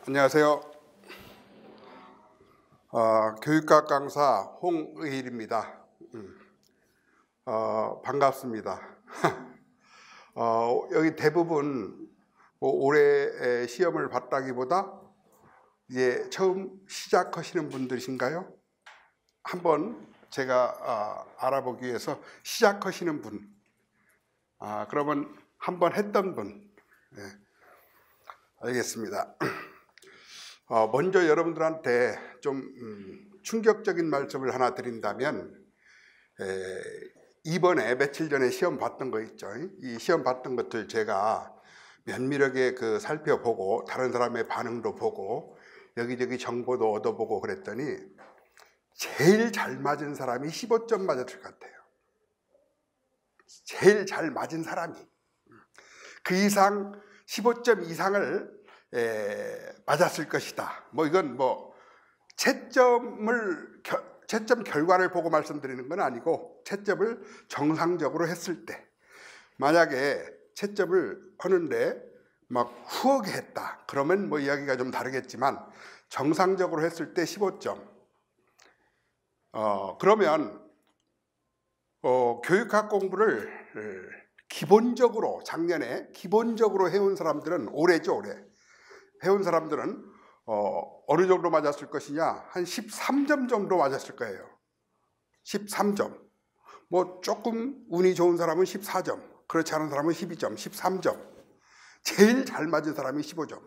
안녕하세요. 교육학 강사 홍의일입니다. 반갑습니다. 여기 대부분 올해 시험을 봤다기보다 이제 처음 시작하시는 분들이신가요? 한번 제가 알아보기 위해서 시작하시는 분, 그러면 한번 했던 분, 네, 알겠습니다. 먼저 여러분들한테 좀 충격적인 말씀을 하나 드린다면, 이번에 며칠 전에 시험 봤던 거 있죠. 이 시험 봤던 것들 제가 면밀하게 살펴보고 다른 사람의 반응도 보고 여기저기 정보도 얻어보고 그랬더니 제일 잘 맞은 사람이 15점 맞았을 것 같아요. 제일 잘 맞은 사람이. 그 이상 15점 이상을 맞았을 것이다. 이건 채점 결과를 보고 말씀드리는 건 아니고 채점을 정상적으로 했을 때, 만약에 채점을 하는데 막 후하게 했다 그러면 이야기가 좀 다르겠지만 정상적으로 했을 때 15점. 그러면 교육학 공부를 기본적으로 작년에 기본적으로 해온 사람들은 올해죠, 올해 해온 사람들은 어느 정도 맞았을 것이냐, 한 13점 정도 맞았을 거예요. 13점. 조금 운이 좋은 사람은 14점, 그렇지 않은 사람은 12점, 13점. 제일 잘 맞은 사람이 15점.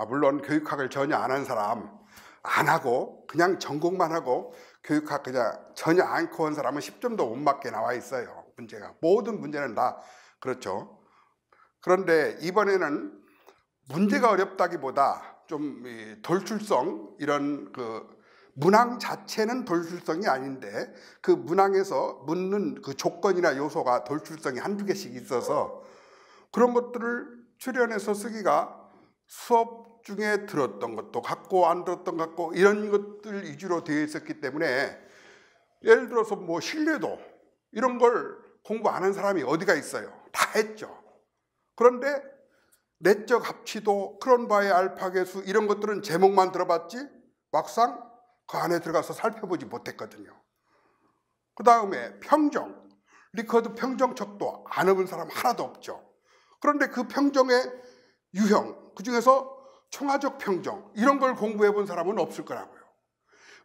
물론 교육학을 전혀 안 한 사람, 안 하고 그냥 전공만 하고 교육학 그냥 전혀 않고 한 사람은 10점도 못 맞게 나와 있어요. 문제가. 모든 문제는 다 그렇죠. 그런데 이번에는 문제가 어렵다기보다 좀 돌출성, 이런 문항 자체는 돌출성이 아닌데 그 문항에서 묻는 그 조건이나 요소가 돌출성이 한두 개씩 있어서 그런 것들을 출연해서 쓰기가 수업 중에 들었던 것도 같고 안 들었던 것 같고 이런 것들 위주로 되어 있었기 때문에, 예를 들어서 신뢰도 이런 걸 공부 안 한 사람이 어디가 있어요. 다 했죠. 그런데 내적 합치도, 크론바의 알파계수 이런 것들은 제목만 들어봤지 막상 그 안에 들어가서 살펴보지 못했거든요. 그 다음에 평정, 리커드 평정책도 안 해본 사람 하나도 없죠. 그런데 그 평정의 유형, 그 중에서 총화적 평정 이런 걸 공부해 본 사람은 없을 거라고요.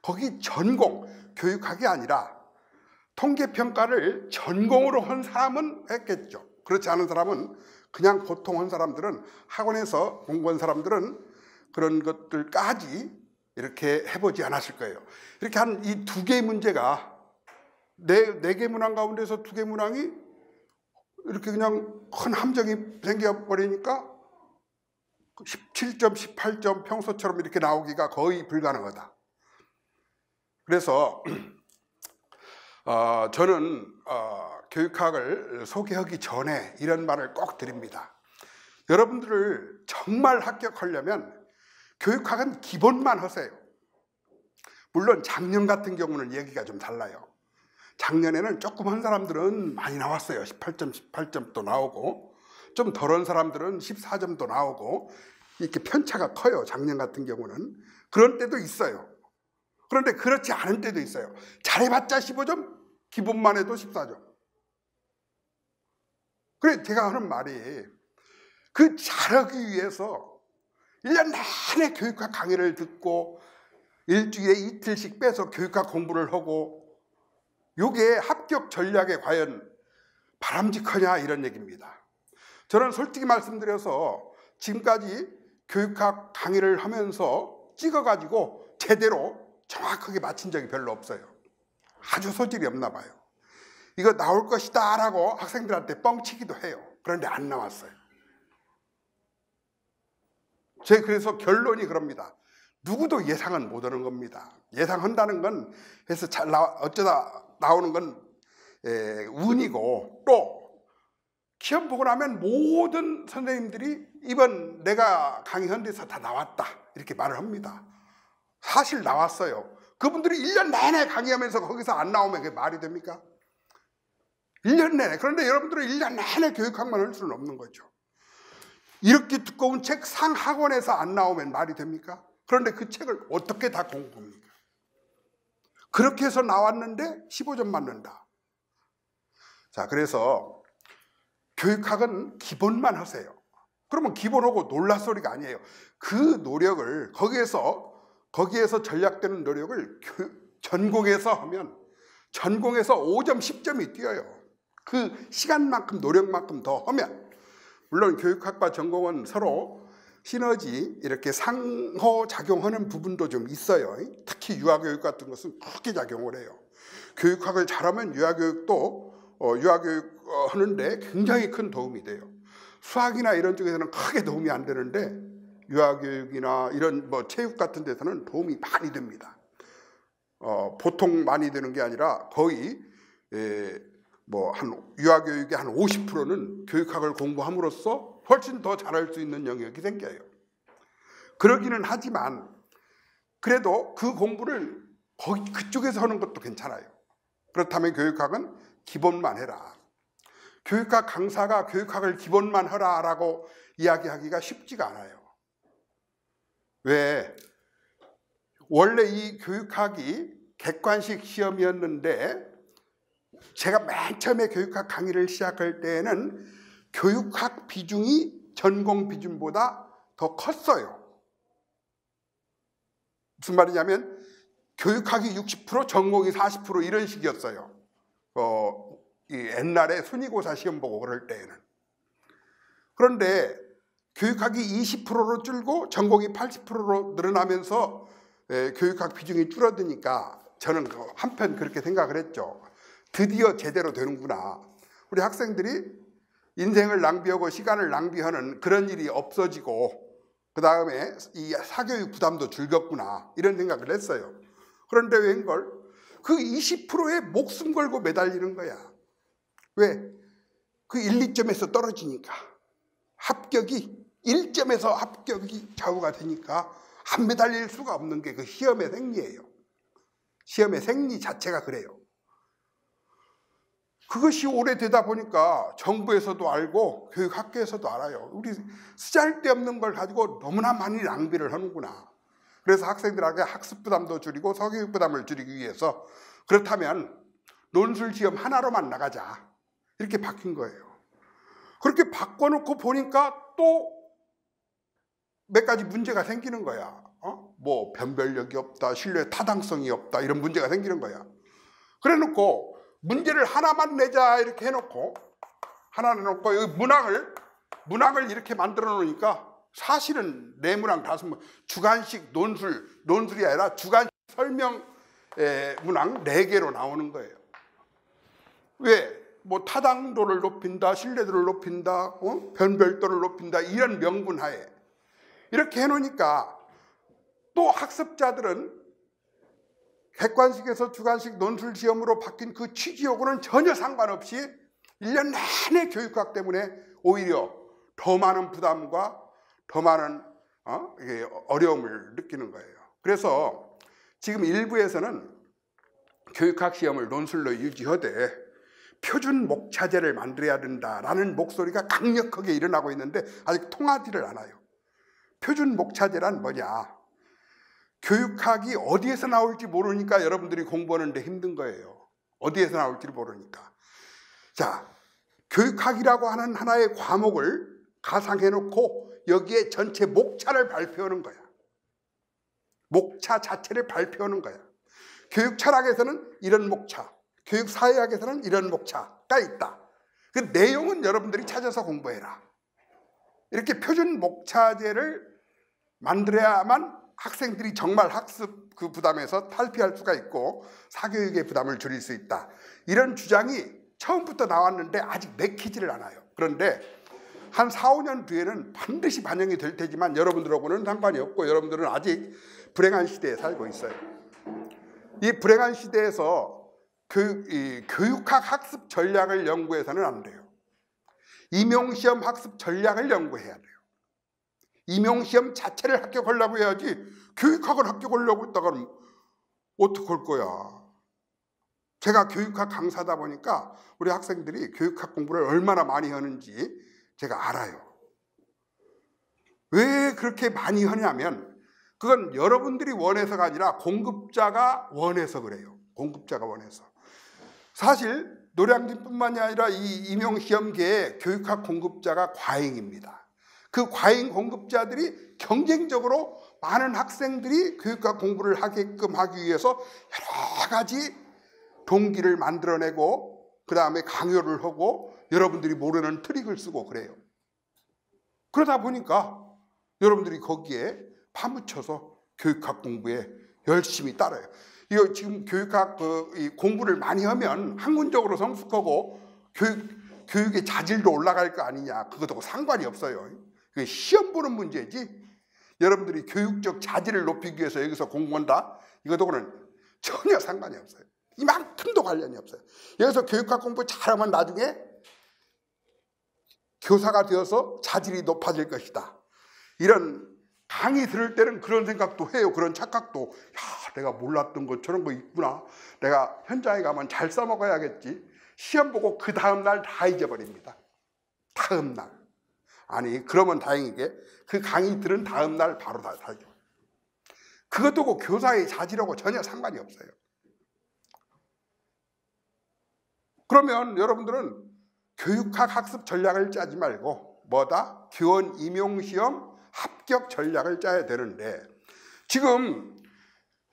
거기 전공, 교육학이 아니라 통계평가를 전공으로 한 사람은 했겠죠. 그렇지 않은 사람은, 그냥 보통 한 사람들은, 학원에서 공부한 사람들은 그런 것들까지 이렇게 해보지 않았을 거예요. 이렇게 한 이 두 개의 문제가 네 개 문항 가운데서 두 개 문항이 이렇게 그냥 큰 함정이 생겨버리니까 17점, 18점 평소처럼 이렇게 나오기가 거의 불가능하다. 그래서 저는 교육학을 소개하기 전에 이런 말을 꼭 드립니다. 여러분들을 정말 합격하려면 교육학은 기본만 하세요. 물론 작년 같은 경우는 얘기가 좀 달라요. 작년에는 조금 한 사람들은 많이 나왔어요. 18점, 18점도 나오고, 좀 덜한 사람들은 14점도 나오고, 이렇게 편차가 커요. 작년 같은 경우는. 그런 때도 있어요. 그런데 그렇지 않은 때도 있어요. 잘해봤자 15점, 기본만 해도 14점. 그래, 제가 하는 말이, 잘하기 위해서 1년 내내 교육학 강의를 듣고 일주일에 이틀씩 빼서 교육학 공부를 하고, 이게 합격 전략에 과연 바람직하냐, 이런 얘기입니다. 저는 솔직히 말씀드려서 지금까지 교육학 강의를 하면서 찍어가지고 제대로 정확하게 맞힌 적이 별로 없어요. 아주 소질이 없나 봐요. 이거 나올 것이다 라고 학생들한테 뻥치기도 해요. 그런데 안 나왔어요. 그래서 결론이 그럽니다. 누구도 예상은 못 하는 겁니다. 예상한다는 건 해서 어쩌다 나오는 건 운이고, 또 시험 보고 나면 모든 선생님들이 이번 내가 강의한 데서 다 나왔다 이렇게 말을 합니다. 사실 나왔어요. 그분들이 1년 내내 강의하면서 거기서 안 나오면 그게 말이 됩니까? 1년 내내. 그런데 여러분들은 1년 내내 교육학만 할 수는 없는 거죠. 이렇게 두꺼운 책 상학원에서 안 나오면 말이 됩니까? 그런데 그 책을 어떻게 다 공부합니까? 그렇게 해서 나왔는데 15점 맞는다. 자, 그래서 교육학은 기본만 하세요. 그러면 기본하고 놀랄 소리가 아니에요. 그 노력을 거기에서 전략되는 노력을 전공에서 하면 전공에서 5점, 10점이 뛰어요. 그 시간만큼 노력만큼 더 하면, 물론 교육학과 전공은 서로 시너지 이렇게 상호작용하는 부분도 좀 있어요. 특히 유아교육 같은 것은 크게 작용을 해요. 교육학을 잘하면 유아교육도 유아교육 하는데 굉장히 큰 도움이 돼요. 수학이나 이런 쪽에서는 크게 도움이 안 되는데 유아교육이나 이런 체육 같은 데서는 도움이 많이 됩니다. 보통 많이 되는 게 아니라 거의 유아교육의 한 50%는 교육학을 공부함으로써 훨씬 더 잘할 수 있는 영역이 생겨요. 그러기는 하지만 그래도 그 공부를 그쪽에서 하는 것도 괜찮아요. 그렇다면 교육학은 기본만 해라. 교육학 강사가 교육학을 기본만 하라라고 이야기하기가 쉽지가 않아요. 왜? 원래 이 교육학이 객관식 시험이었는데 제가 맨 처음에 교육학 강의를 시작할 때에는 교육학 비중이 전공 비중보다 더 컸어요. 무슨 말이냐면 교육학이 60%, 전공이 40% 이런 식이었어요. 이 옛날에 순위고사 시험 보고 그럴 때에는. 그런데 교육학이 20%로 줄고 전공이 80%로 늘어나면서 교육학 비중이 줄어드니까 저는 한편 그렇게 생각을 했죠. 드디어 제대로 되는구나. 우리 학생들이 인생을 낭비하고 시간을 낭비하는 그런 일이 없어지고 그 다음에 이 사교육 부담도 줄겠구나 이런 생각을 했어요. 그런데 웬걸 그 20%에 목숨 걸고 매달리는 거야. 왜? 그 1, 2점에서 떨어지니까. 합격이 1점에서 합격이 좌우가 되니까 안 매달릴 수가 없는 게 그 시험의 생리예요. 시험의 생리 자체가 그래요. 그것이 오래되다 보니까 정부에서도 알고 교육학계에서도 알아요. 우리 쓰잘데없는 걸 가지고 너무나 많이 낭비를 하는구나. 그래서 학생들에게 학습 부담도 줄이고 서교육 부담을 줄이기 위해서 그렇다면 논술 시험 하나로만 나가자. 이렇게 바뀐 거예요. 그렇게 바꿔놓고 보니까 또 몇 가지 문제가 생기는 거야. 변별력이 없다, 신뢰 타당성이 없다 이런 문제가 생기는 거야. 그래놓고 문제를 하나만 내자 이렇게 해놓고 하나 내놓고 여기 문항을 이렇게 만들어 놓으니까 사실은 네 문항 다섯 문항 주관식 논술이 아니라 주관식 설명 문항 4개로 나오는 거예요. 왜? 타당도를 높인다, 신뢰도를 높인다, 변별도를 높인다 이런 명분하에 이렇게 해놓으니까 또 학습자들은 객관식에서 주관식 논술 시험으로 바뀐 그 취지하고는 전혀 상관없이 1년 내내 교육학 때문에 오히려 더 많은 부담과 더 많은 어려움을 느끼는 거예요. 그래서 지금 일부에서는 교육학 시험을 논술로 유지하되 표준 목차제를 만들어야 된다라는 목소리가 강력하게 일어나고 있는데 아직 통하지를 않아요. 표준 목차제란 뭐냐? 교육학이 어디에서 나올지 모르니까 여러분들이 공부하는데 힘든 거예요. 어디에서 나올지 모르니까. 자, 교육학이라고 하는 하나의 과목을 가상해놓고 여기에 전체 목차를 발표하는 거야. 목차 자체를 발표하는 거야. 교육 철학에서는 이런 목차, 교육 사회학에서는 이런 목차가 있다. 그 내용은 여러분들이 찾아서 공부해라. 이렇게 표준 목차제를 만들어야만 학생들이 정말 학습 그 부담에서 탈피할 수가 있고 사교육의 부담을 줄일 수 있다. 이런 주장이 처음부터 나왔는데 아직 내키지를 않아요. 그런데 한 4, 5년 뒤에는 반드시 반영이 될 테지만 여러분들하고는 상관이 없고 여러분들은 아직 불행한 시대에 살고 있어요. 이 불행한 시대에서 교육학 학습 전략을 연구해서는 안 돼요. 임용시험 학습 전략을 연구해야 돼요. 임용시험 자체를 합격하려고 해야지 교육학을 합격하려고 했다가는 어떡할 거야. 제가 교육학 강사다 보니까 우리 학생들이 교육학 공부를 얼마나 많이 하는지 제가 알아요. 왜 그렇게 많이 하냐면 그건 여러분들이 원해서가 아니라 공급자가 원해서 그래요. 공급자가 원해서. 사실 노량진뿐만이 아니라 이 임용시험계의 교육학 공급자가 과잉입니다. 그 과잉 공급자들이 경쟁적으로 많은 학생들이 교육학 공부를 하게끔 하기 위해서 여러 가지 동기를 만들어내고 그 다음에 강요를 하고 여러분들이 모르는 트릭을 쓰고 그래요. 그러다 보니까 여러분들이 거기에 파묻혀서 교육학 공부에 열심히 따라요. 이거 지금 교육학 이 공부를 많이 하면 학문적으로 성숙하고 교육의 자질도 올라갈 거 아니냐. 그것하고 상관이 없어요. 그게 시험 보는 문제지. 여러분들이 교육적 자질을 높이기 위해서 여기서 공부한다. 이것하고는 전혀 상관이 없어요. 이만큼도 관련이 없어요. 여기서 교육학 공부 잘하면 나중에 교사가 되어서 자질이 높아질 것이다. 이런 강의 들을 때는 그런 생각도 해요. 그런 착각도. 야, 내가 몰랐던 거 저런 거 있구나. 내가 현장에 가면 잘 써먹어야겠지. 시험 보고 그 다음날 다 잊어버립니다. 다음날. 아니, 그러면 다행이게 그 강의 들은 다음날 바로 다 사죠. 그것도 교사의 자질하고 전혀 상관이 없어요. 그러면 여러분들은 교육학 학습 전략을 짜지 말고 뭐다? 교원 임용시험 합격 전략을 짜야 되는데 지금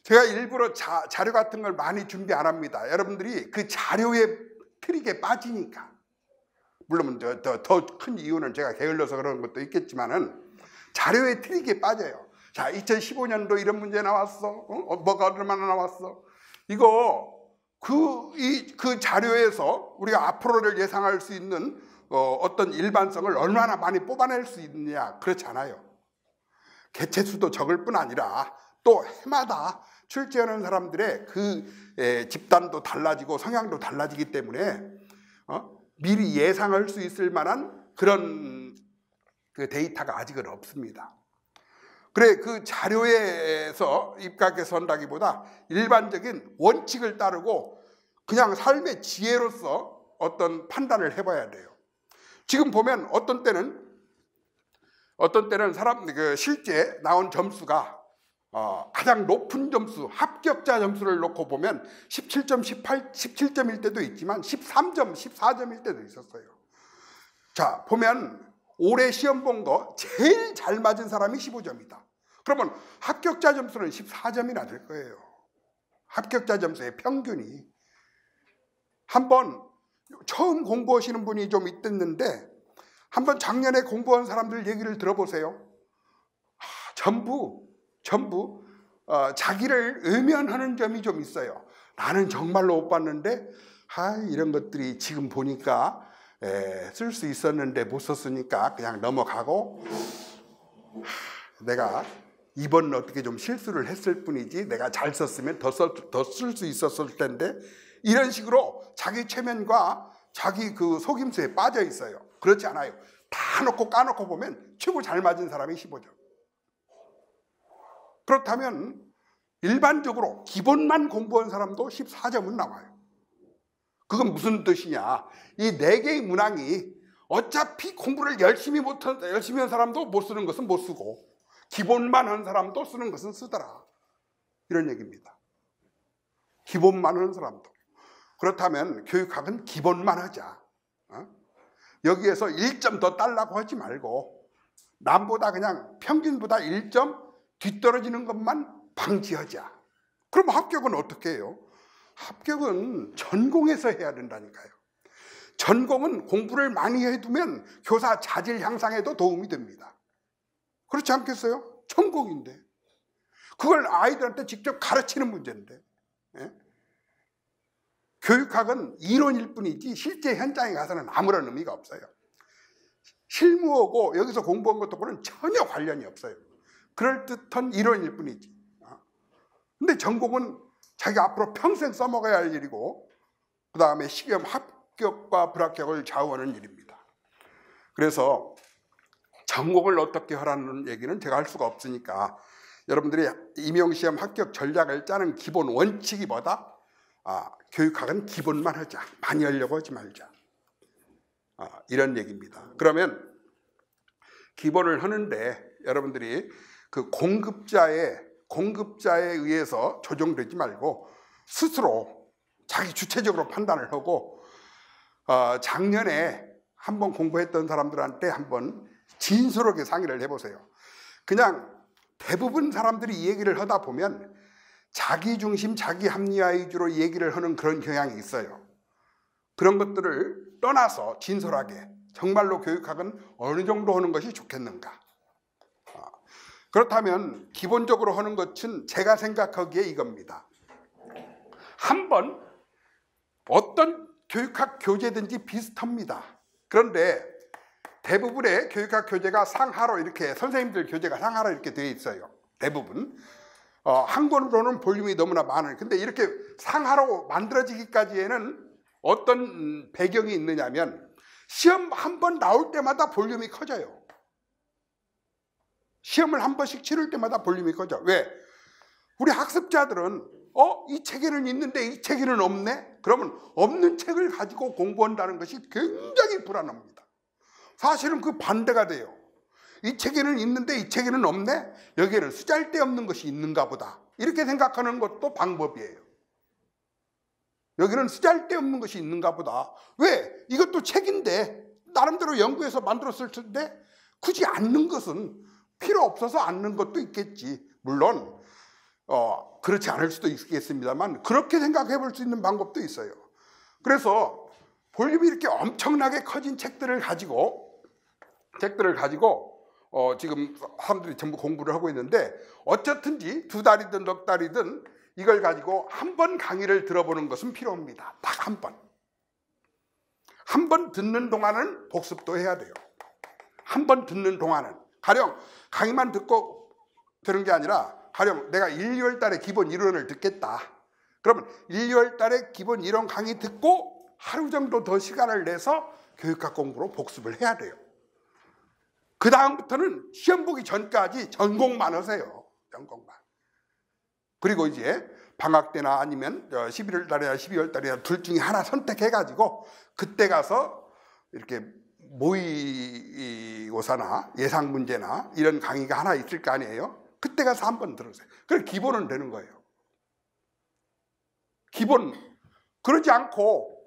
제가 일부러 자료 같은 걸 많이 준비 안 합니다. 여러분들이 그 자료의 트릭에 빠지니까. 물론 더 큰 이유는 제가 게을러서 그런 것도 있겠지만은 자료의 트릭에 빠져요. 자, 2015년도 이런 문제 나왔어. 뭐가 얼마나 나왔어. 이거 그 자료에서 우리가 앞으로를 예상할 수 있는 어떤 일반성을 얼마나 많이 뽑아낼 수 있느냐. 그렇지 않아요. 개체수도 적을 뿐 아니라 또 해마다 출제하는 사람들의 그 집단도 달라지고 성향도 달라지기 때문에 미리 예상할 수 있을 만한 그런 그 데이터가 아직은 없습니다. 그래, 그 자료에서 입각해서 한다기보다 일반적인 원칙을 따르고 그냥 삶의 지혜로서 어떤 판단을 해봐야 돼요. 지금 보면 어떤 때는 실제 나온 점수가 가장 높은 점수, 합격자 점수를 놓고 보면 17점, 18, 17점일 때도 있지만 13점, 14점일 때도 있었어요. 자, 보면 올해 시험 본 거 제일 잘 맞은 사람이 15점이다. 그러면 합격자 점수는 14점이나 될 거예요. 합격자 점수의 평균이. 한번 처음 공부하시는 분이 좀 있었는데 한번 작년에 공부한 사람들 얘기를 들어보세요. 전부 자기를 외면하는 점이 좀 있어요. 나는 정말로 못 봤는데 이런 것들이 지금 보니까 쓸 수 있었는데 못 썼으니까 그냥 넘어가고 내가 이번 어떻게 좀 실수를 했을 뿐이지 내가 잘 썼으면 더 쓸 수 있었을 텐데 이런 식으로 자기 최면과 자기 그 속임수에 빠져 있어요. 그렇지 않아요. 다 놓고 까놓고 보면 최고 잘 맞은 사람이 15점. 그렇다면 일반적으로 기본만 공부한 사람도 14점은 나와요. 그건 무슨 뜻이냐? 이 4개의 문항이 어차피 공부를 열심히 한 사람도 못 쓰는 것은 못 쓰고 기본만 한 사람도 쓰는 것은 쓰더라. 이런 얘기입니다. 기본만 한 사람도. 그렇다면 교육학은 기본만 하자. 여기에서 1점 더 달라고 하지 말고 남보다 그냥 평균보다 1점 뒤떨어지는 것만 방지하자. 그럼 합격은 어떻게 해요? 합격은 전공에서 해야 된다니까요. 전공은 공부를 많이 해두면 교사 자질 향상에도 도움이 됩니다. 그렇지 않겠어요? 전공인데. 그걸 아이들한테 직접 가르치는 문제인데. 교육학은 이론일 뿐이지 실제 현장에 가서는 아무런 의미가 없어요. 실무하고 여기서 공부한 것하고는 전혀 관련이 없어요. 그럴듯한 이론일 뿐이지. 근데 전공은 자기가 앞으로 평생 써먹어야 할 일이고 그 다음에 시험 합격과 불합격을 좌우하는 일입니다. 그래서 전공을 어떻게 하라는 얘기는 제가 할 수가 없으니까 여러분들이 임용시험 합격 전략을 짜는 기본 원칙이 뭐다? 교육학은 기본만 하자. 많이 하려고 하지 말자. 이런 얘기입니다. 그러면 기본을 하는데 여러분들이 그 공급자에 의해서 조종되지 말고 스스로 자기 주체적으로 판단을 하고, 작년에 한번 공부했던 사람들한테 한번 진솔하게 상의를 해보세요. 그냥 대부분 사람들이 이 얘기를 하다 보면 자기 중심, 자기 합리화 위주로 얘기를 하는 그런 경향이 있어요. 그런 것들을 떠나서 진솔하게 정말로 교육학은 어느 정도 하는 것이 좋겠는가. 그렇다면 기본적으로 하는 것은 제가 생각하기에 이겁니다. 한번 어떤 교육학 교재든지 비슷합니다. 그런데 대부분의 교육학 교재가 상하로 이렇게, 선생님들 교재가 상하로 이렇게 되어 있어요. 대부분. 한 권으로는 볼륨이 너무나 많아요. 근데 이렇게 상하로 만들어지기까지에는 어떤 배경이 있느냐면, 시험 한 번 나올 때마다 볼륨이 커져요. 시험을 한 번씩 치를 때마다 볼륨이 커져. 왜? 우리 학습자들은 이 책에는 있는데 이 책에는 없네? 그러면 없는 책을 가지고 공부한다는 것이 굉장히 불안합니다. 사실은 그 반대가 돼요. 이 책에는 있는데 이 책에는 없네? 여기에는 쓰잘데없는 것이 있는가 보다. 이렇게 생각하는 것도 방법이에요. 여기는 쓰잘데없는 것이 있는가 보다. 왜? 이것도 책인데 나름대로 연구해서 만들었을 텐데 굳이 않는 것은 필요 없어서 않는 것도 있겠지. 물론 그렇지 않을 수도 있겠습니다만 그렇게 생각해 볼 수 있는 방법도 있어요. 그래서 볼륨이 이렇게 엄청나게 커진 책들을 가지고 지금 사람들이 전부 공부를 하고 있는데, 어쨌든지 2달이든 넉 달이든 이걸 가지고 한 번 강의를 들어보는 것은 필요합니다. 딱 한 번. 한 번 듣는 동안은 복습도 해야 돼요. 한 번 듣는 동안은. 가령 강의만 듣고 되는 게 아니라, 가령 내가 1, 2월 달에 기본 이론을 듣겠다. 그러면 1, 2월 달에 기본 이론 강의 듣고 하루 정도 더 시간을 내서 교육학 공부로 복습을 해야 돼요. 그 다음부터는 시험 보기 전까지 전공만 하세요. 전공만. 그리고 이제 방학 때나 아니면 11월 달이나 12월 달이나 둘 중에 하나 선택해가지고 그때 가서 이렇게 모의고사나 예상 문제나 이런 강의가 하나 있을 거 아니에요. 그때 가서 한번 들으세요. 그래 기본은 되는 거예요. 기본. 그러지 않고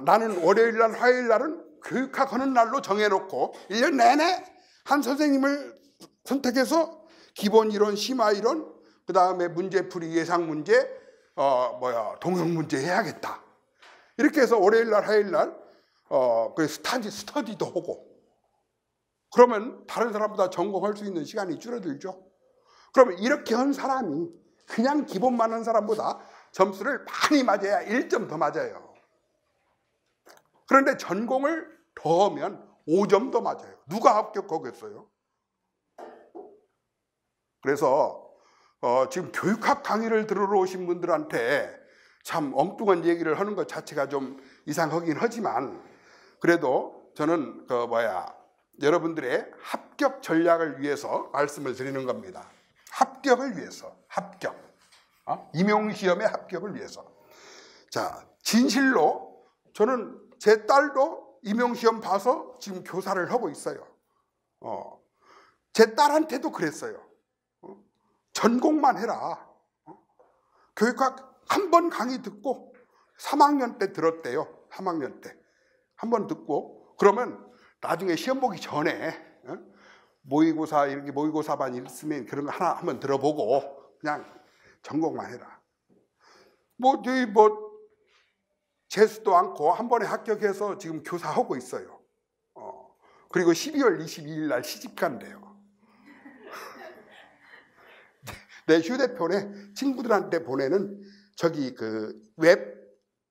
나는 월요일 날 화요일 날은 교육학 하는 날로 정해놓고 1년 내내 한 선생님을 선택해서 기본 이론, 심화 이론, 그 다음에 문제풀이, 예상 문제, 동영 문제 해야겠다. 이렇게 해서 월요일 날 화요일 날 그 스터디도 하고, 그러면 다른 사람보다 전공할 수 있는 시간이 줄어들죠. 그러면 이렇게 한 사람이 그냥 기본만 한 사람보다 점수를 많이 맞아야 1점 더 맞아요. 그런데 전공을 더 하면 5점 더 맞아요. 누가 합격하겠어요? 그래서 지금 교육학 강의를 들으러 오신 분들한테 참 엉뚱한 얘기를 하는 것 자체가 좀 이상하긴 하지만, 그래도 저는 여러분들의 합격 전략을 위해서 말씀을 드리는 겁니다. 합격을 위해서, 합격. 임용시험의 합격을 위해서. 자, 진실로 저는 제 딸도 임용시험 봐서 지금 교사를 하고 있어요. 제 딸한테도 그랬어요. 전공만 해라. 교육학 한 번 강의 듣고 3학년 때 들었대요. 3학년 때. 한 번 듣고 그러면 나중에 시험 보기 전에 모의고사, 이렇게 모의고사반 있으면 그런 거 하나 한번 들어보고 그냥 전공만 해라. 재수도 않고 한 번에 합격해서 지금 교사하고 있어요. 그리고 12월 22일 날 시집 간대요. 내 휴대폰에 친구들한테 보내는 저기 그 웹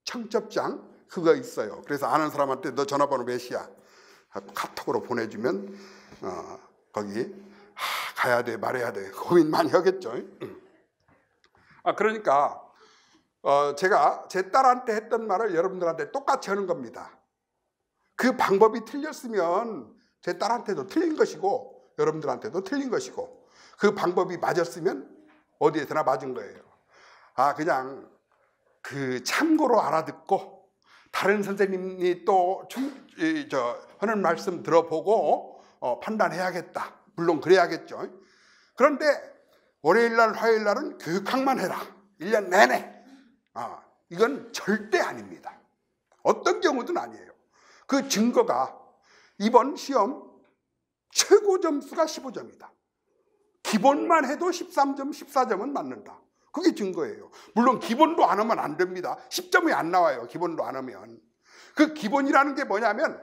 청첩장 그거 있어요. 그래서 아는 사람한테 너 전화번호 몇이야? 카톡으로 보내주면 거기 가야 돼 말해야 돼 고민 많이 하겠죠. 그러니까 제가 제 딸한테 했던 말을 여러분들한테 똑같이 하는 겁니다. 그 방법이 틀렸으면 제 딸한테도 틀린 것이고 여러분들한테도 틀린 것이고, 그 방법이 맞았으면 어디에서나 맞은 거예요. 그냥 그 참고로 알아듣고 다른 선생님이 또 하는 말씀 들어보고 판단해야겠다. 물론 그래야겠죠. 그런데 월요일날 화요일날은 교육학만 해라 1년 내내. 이건 절대 아닙니다. 어떤 경우든 아니에요. 그 증거가 이번 시험 최고 점수가 15점이다. 기본만 해도 13점, 14점은 맞는다. 그게 증거예요. 물론 기본도 안 하면 안 됩니다. 10점이 안 나와요. 기본도 안 하면. 그 기본이라는 게 뭐냐면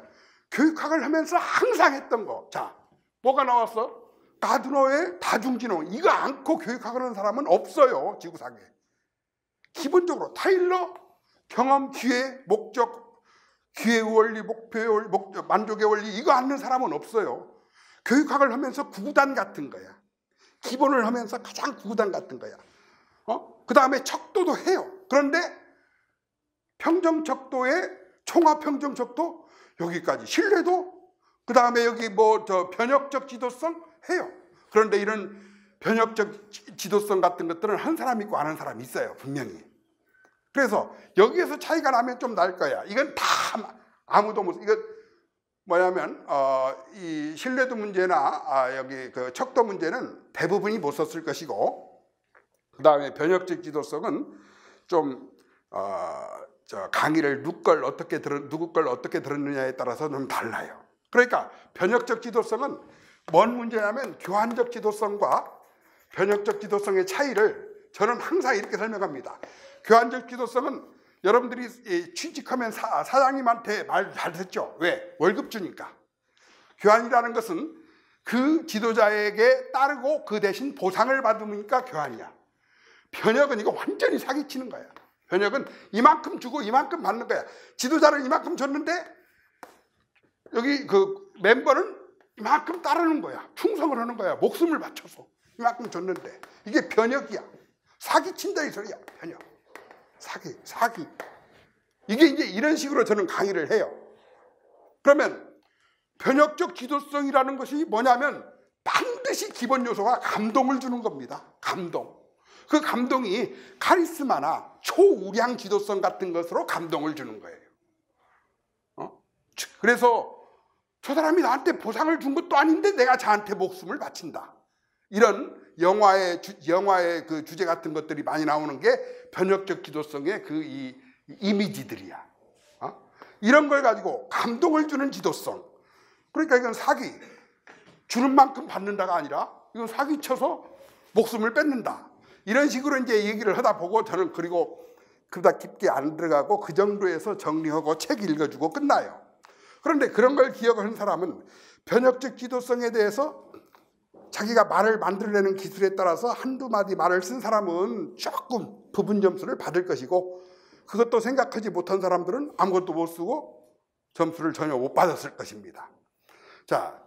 교육학을 하면서 항상 했던 거. 자, 뭐가 나왔어? 가드너의 다중진흥. 이거 않고 교육학을 하는 사람은 없어요. 지구상에. 기본적으로 타일러, 경험, 기회, 목적, 기회의 원리, 목표의 원리, 만족의 원리 이거 아는 사람은 없어요. 교육학을 하면서 구구단 같은 거야. 기본을 하면서 가장 구구단 같은 거야. 그 다음에 척도도 해요. 그런데 평정척도에 총합평정척도 여기까지 신뢰도 그 다음에 여기 변혁적 지도성 해요. 그런데 이런 변혁적 지도성 같은 것들은 한 사람 있고 안 한 사람이 있어요. 분명히. 그래서 여기에서 차이가 나면 좀 날 거야. 이건 다 아무도 못. 이거 뭐냐면 이 신뢰도 문제나 여기 그 척도 문제는 대부분이 못 썼을 것이고, 그 다음에 변혁적 지도성은 좀 강의를 누구 걸 어떻게 들었느냐에 따라서 좀 달라요. 그러니까 변혁적 지도성은 뭔 문제냐면 교환적 지도성과 변혁적 지도성의 차이를 저는 항상 이렇게 설명합니다. 교환적 지도성은 여러분들이 취직하면 사장님한테 말 잘 듣죠. 왜? 월급 주니까. 교환이라는 것은 그 지도자에게 따르고 그 대신 보상을 받으니까 교환이야. 변혁은 이거 완전히 사기치는 거야. 변혁은 이만큼 주고 이만큼 받는 거야. 지도자는 이만큼 줬는데 여기 그 멤버는 이만큼 따르는 거야. 충성을 하는 거야. 목숨을 바쳐서 이만큼 줬는데 이게 변혁이야. 사기친다 이 소리야. 변혁. 사기. 이게 이제 이런 식으로 저는 강의를 해요. 그러면 변혁적 지도성이라는 것이 뭐냐면 반드시 기본 요소가 감동을 주는 겁니다. 감동. 그 감동이 카리스마나 초우량 지도성 같은 것으로 감동을 주는 거예요. 그래서 저 사람이 나한테 보상을 준 것도 아닌데 내가 저한테 목숨을 바친다. 이런 영화의 그 주제 같은 것들이 많이 나오는 게 변혁적 지도성의 그 이미지들이야. 이런 걸 가지고 감동을 주는 지도성. 그러니까 이건 사기. 주는 만큼 받는다가 아니라 이건 사기쳐서 목숨을 뺏는다. 이런 식으로 이제 얘기를 하다 보고 저는 그리고 그보다 깊게 안 들어가고 그 정도에서 정리하고 책 읽어주고 끝나요. 그런데 그런 걸 기억하는 사람은 변혁적 지도성에 대해서 자기가 말을 만들어내는 기술에 따라서 한두 마디 말을 쓴 사람은 조금 부분 점수를 받을 것이고, 그것도 생각하지 못한 사람들은 아무것도 못 쓰고 점수를 전혀 못 받았을 것입니다. 자,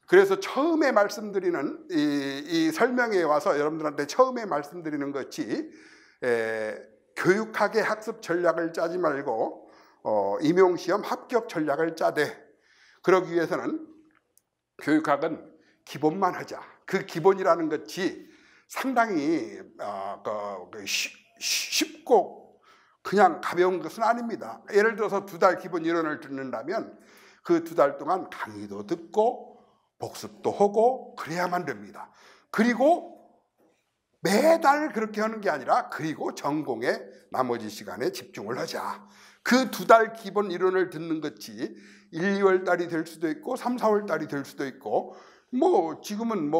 그래서 처음에 말씀드리는 이 설명에 와서 여러분들한테 처음에 말씀드리는 것이 교육학의 학습 전략을 짜지 말고 임용시험 합격 전략을 짜되, 그러기 위해서는 교육학은 기본만 하자. 그 기본이라는 것이 상당히 쉽고 그냥 가벼운 것은 아닙니다. 예를 들어서 2달 기본 이론을 듣는다면 그 2달 동안 강의도 듣고 복습도 하고 그래야만 됩니다. 그리고 매달 그렇게 하는 게 아니라 그리고 전공에 나머지 시간에 집중을 하자. 그 2달 기본 이론을 듣는 것이 1, 2월 달이 될 수도 있고 3, 4월 달이 될 수도 있고, 지금은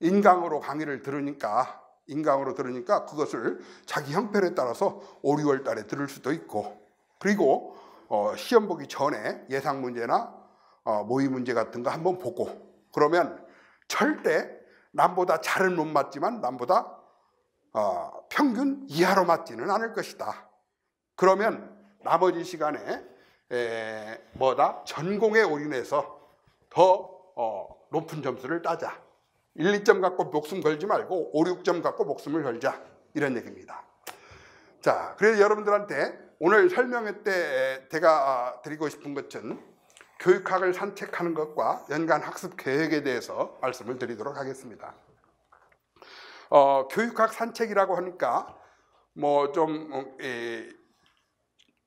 인강으로 강의를 들으니까 그것을 자기 형편에 따라서 5, 6월 달에 들을 수도 있고, 그리고 시험 보기 전에 예상 문제나 모의 문제 같은 거 한번 보고, 그러면 절대 남보다 잘은 못 맞지만 남보다 평균 이하로 맞지는 않을 것이다. 그러면 나머지 시간에 전공에 올인해서 더 높은 점수를 따자. 1, 2점 갖고 목숨 걸지 말고 5, 6점 갖고 목숨을 걸자. 이런 얘기입니다. 자, 그래서 여러분들한테 오늘 설명회 때 제가 드리고 싶은 것은 교육학을 산책하는 것과 연간 학습 계획에 대해서 말씀을 드리도록 하겠습니다. 교육학 산책이라고 하니까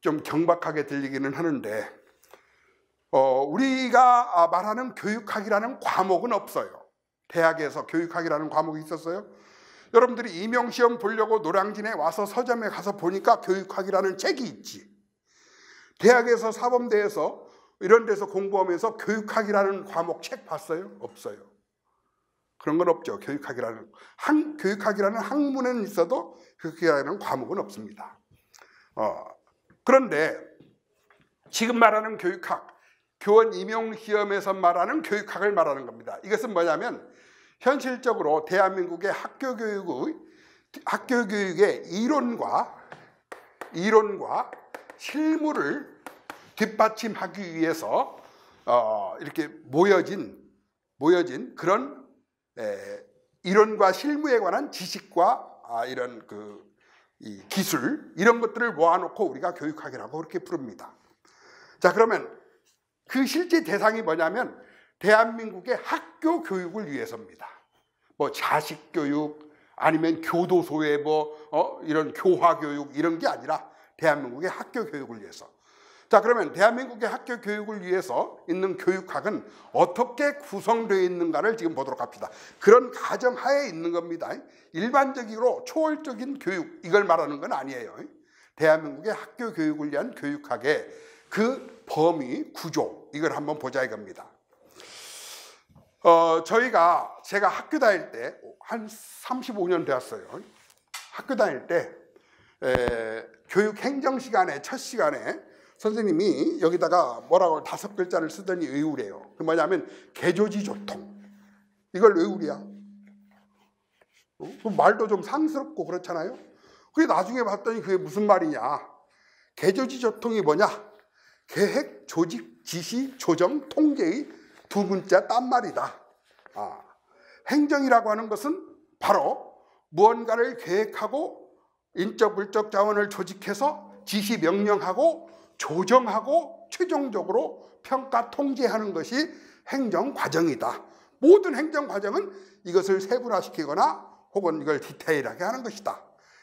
좀 경박하게 들리기는 하는데, 우리가 말하는 교육학이라는 과목은 없어요. 대학에서 교육학이라는 과목이 있었어요? 여러분들이 임용시험 보려고 노량진에 와서 서점에 가서 보니까 교육학이라는 책이 있지. 대학에서 사범대에서 이런 데서 공부하면서 교육학이라는 과목 책 봤어요? 없어요. 그런 건 없죠. 교육학이라는 학문에는 있어도 교육학이라는 과목은 없습니다. 그런데 지금 말하는 교육학, 교원 임용시험에서 말하는 교육학을 말하는 겁니다. 이것은 뭐냐면 현실적으로 대한민국의 학교 교육의 이론과 실무를 뒷받침하기 위해서 이렇게 모여진 그런 이론과 실무에 관한 지식과 이런 이 기술 이런 것들을 모아놓고 우리가 교육학이라고 그렇게 부릅니다. 자, 그러면 그 실제 대상이 뭐냐면 대한민국의 학교 교육을 위해서입니다. 뭐 자식 교육 아니면 교도소의 이런 교화 교육 이런 게 아니라 대한민국의 학교 교육을 위해서. 자, 그러면 대한민국의 학교 교육을 위해서 있는 교육학은 어떻게 구성되어 있는가를 지금 보도록 합시다. 그런 가정하에 있는 겁니다. 일반적으로 초월적인 교육 이걸 말하는 건 아니에요. 대한민국의 학교 교육을 위한 교육학의 그 범위, 구조 이걸 한번 보자 이겁니다. 제가 학교 다닐 때 한 35년 되었어요. 학교 다닐 때 교육 행정 시간에 첫 시간에 선생님이 여기다가 뭐라고 5글자를 쓰더니 외우래요. 그 뭐냐면 개조지 조통. 이걸 외우랴. 말도 좀 상스럽고 그렇잖아요. 그게 나중에 봤더니 그게 무슨 말이냐. 개조지 조통이 뭐냐. 계획, 조직, 지시, 조정, 통제의 두 문자 딴말이다. 행정이라고 하는 것은 바로 무언가를 계획하고 인적, 물적 자원을 조직해서 지시, 명령하고 조정하고 최종적으로 평가, 통제하는 것이 행정 과정이다. 모든 행정 과정은 이것을 세분화시키거나 혹은 이걸 디테일하게 하는 것이다.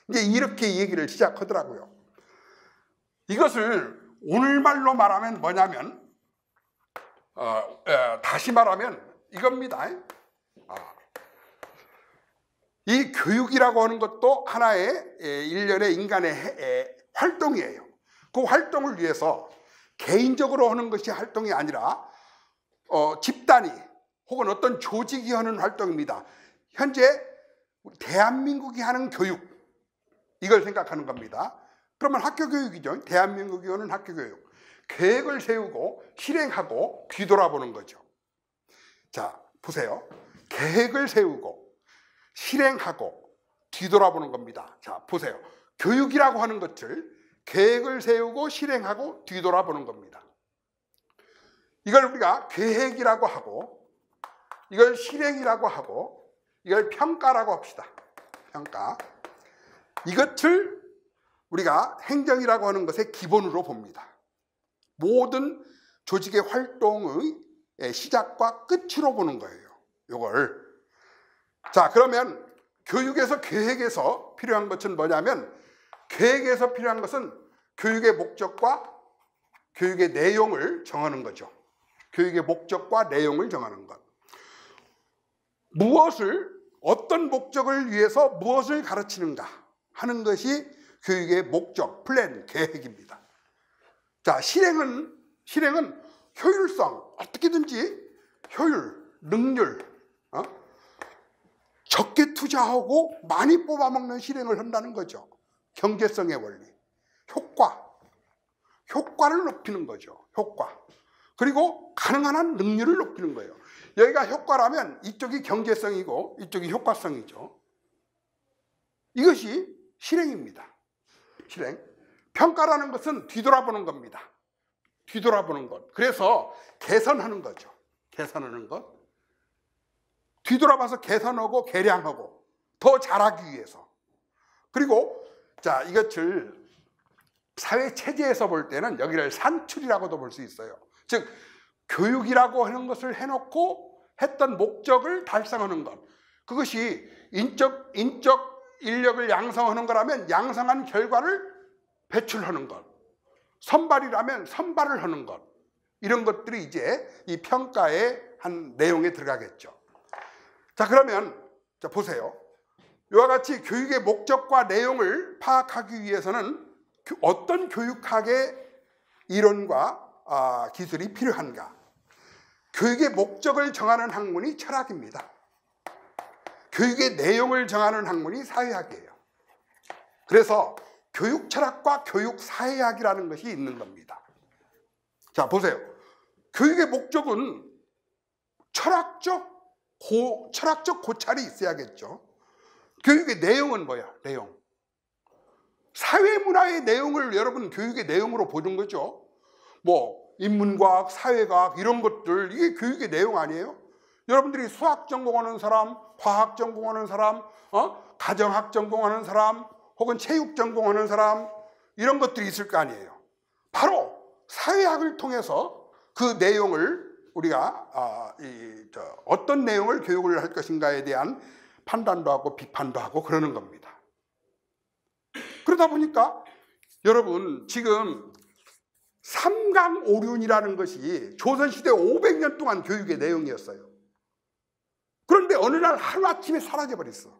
이제 이렇게 얘기를 시작하더라고요. 이것을 오늘말로 말하면 뭐냐면 다시 말하면 이겁니다. 이 교육이라고 하는 것도 하나의 일련의 인간의 활동이에요. 그 활동을 위해서 개인적으로 하는 것이 활동이 아니라 집단이 혹은 어떤 조직이 하는 활동입니다. 현재 대한민국이 하는 교육 이걸 생각하는 겁니다. 그러면 학교 교육이죠. 대한민국이 하는 학교 교육. 계획을 세우고 실행하고 뒤돌아보는 거죠. 자, 보세요. 계획을 세우고 실행하고 뒤돌아보는 겁니다. 자, 보세요. 교육이라고 하는 것을 계획을 세우고 실행하고 뒤돌아보는 겁니다. 이걸 우리가 계획이라고 하고 이걸 실행이라고 하고 이걸 평가라고 합시다. 평가. 이것을 우리가 행정이라고 하는 것의 기본으로 봅니다. 모든 조직의 활동의 시작과 끝으로 보는 거예요. 이걸. 자, 그러면 교육에서 계획에서 필요한 것은 뭐냐면 계획에서 필요한 것은 교육의 목적과 교육의 내용을 정하는 거죠. 교육의 목적과 내용을 정하는 것. 어떤 목적을 위해서 무엇을 가르치는가 하는 것이 교육의 목적, 플랜, 계획입니다. 자, 실행은 효율성, 어떻게든지 효율, 능률, 적게 투자하고 많이 뽑아먹는 실행을 한다는 거죠. 경제성의 원리, 효과를 높이는 거죠. 효과. 그리고 가능한 한 능률을 높이는 거예요. 여기가 효과라면 이쪽이 경제성이고 이쪽이 효과성이죠. 이것이 실행입니다. 실행. 평가라는 것은 뒤돌아보는 겁니다. 뒤돌아보는 것. 그래서 개선하는 거죠. 개선하는 것. 뒤돌아봐서 개선하고 개량하고 더 잘하기 위해서. 그리고 자, 이것을 사회 체제에서 볼 때는 여기를 산출이라고도 볼 수 있어요. 즉 교육이라고 하는 것을 해놓고 했던 목적을 달성하는 것. 그것이 인적 인력을 양성하는 거라면 양성한 결과를 배출하는 것. 선발이라면 선발을 하는 것. 이런 것들이 이제 이 평가의 한 내용에 들어가겠죠. 자, 그러면 자 보세요. 이와 같이 교육의 목적과 내용을 파악하기 위해서는 어떤 교육학의 이론과 기술이 필요한가? 교육의 목적을 정하는 학문이 철학입니다. 교육의 내용을 정하는 학문이 사회학이에요. 그래서 교육 철학과 교육 사회학이라는 것이 있는 겁니다. 자, 보세요. 교육의 목적은 철학적 고찰이 있어야겠죠. 교육의 내용은 뭐야? 내용. 사회문화의 내용을 여러분 교육의 내용으로 보는 거죠. 뭐 인문과학, 사회과학 이런 것들, 이게 교육의 내용 아니에요? 여러분들이 수학 전공하는 사람, 화학 전공하는 사람, 가정학 전공하는 사람, 혹은 체육 전공하는 사람, 이런 것들이 있을 거 아니에요. 바로 사회학을 통해서 그 내용을 우리가 어떤 내용을 교육을 할 것인가에 대한 판단도 하고 비판도 하고 그러는 겁니다. 그러다 보니까 여러분 지금 삼강오륜이라는 것이 조선시대 500년 동안 교육의 내용이었어요. 그런데 어느 날 하루아침에 사라져버렸어.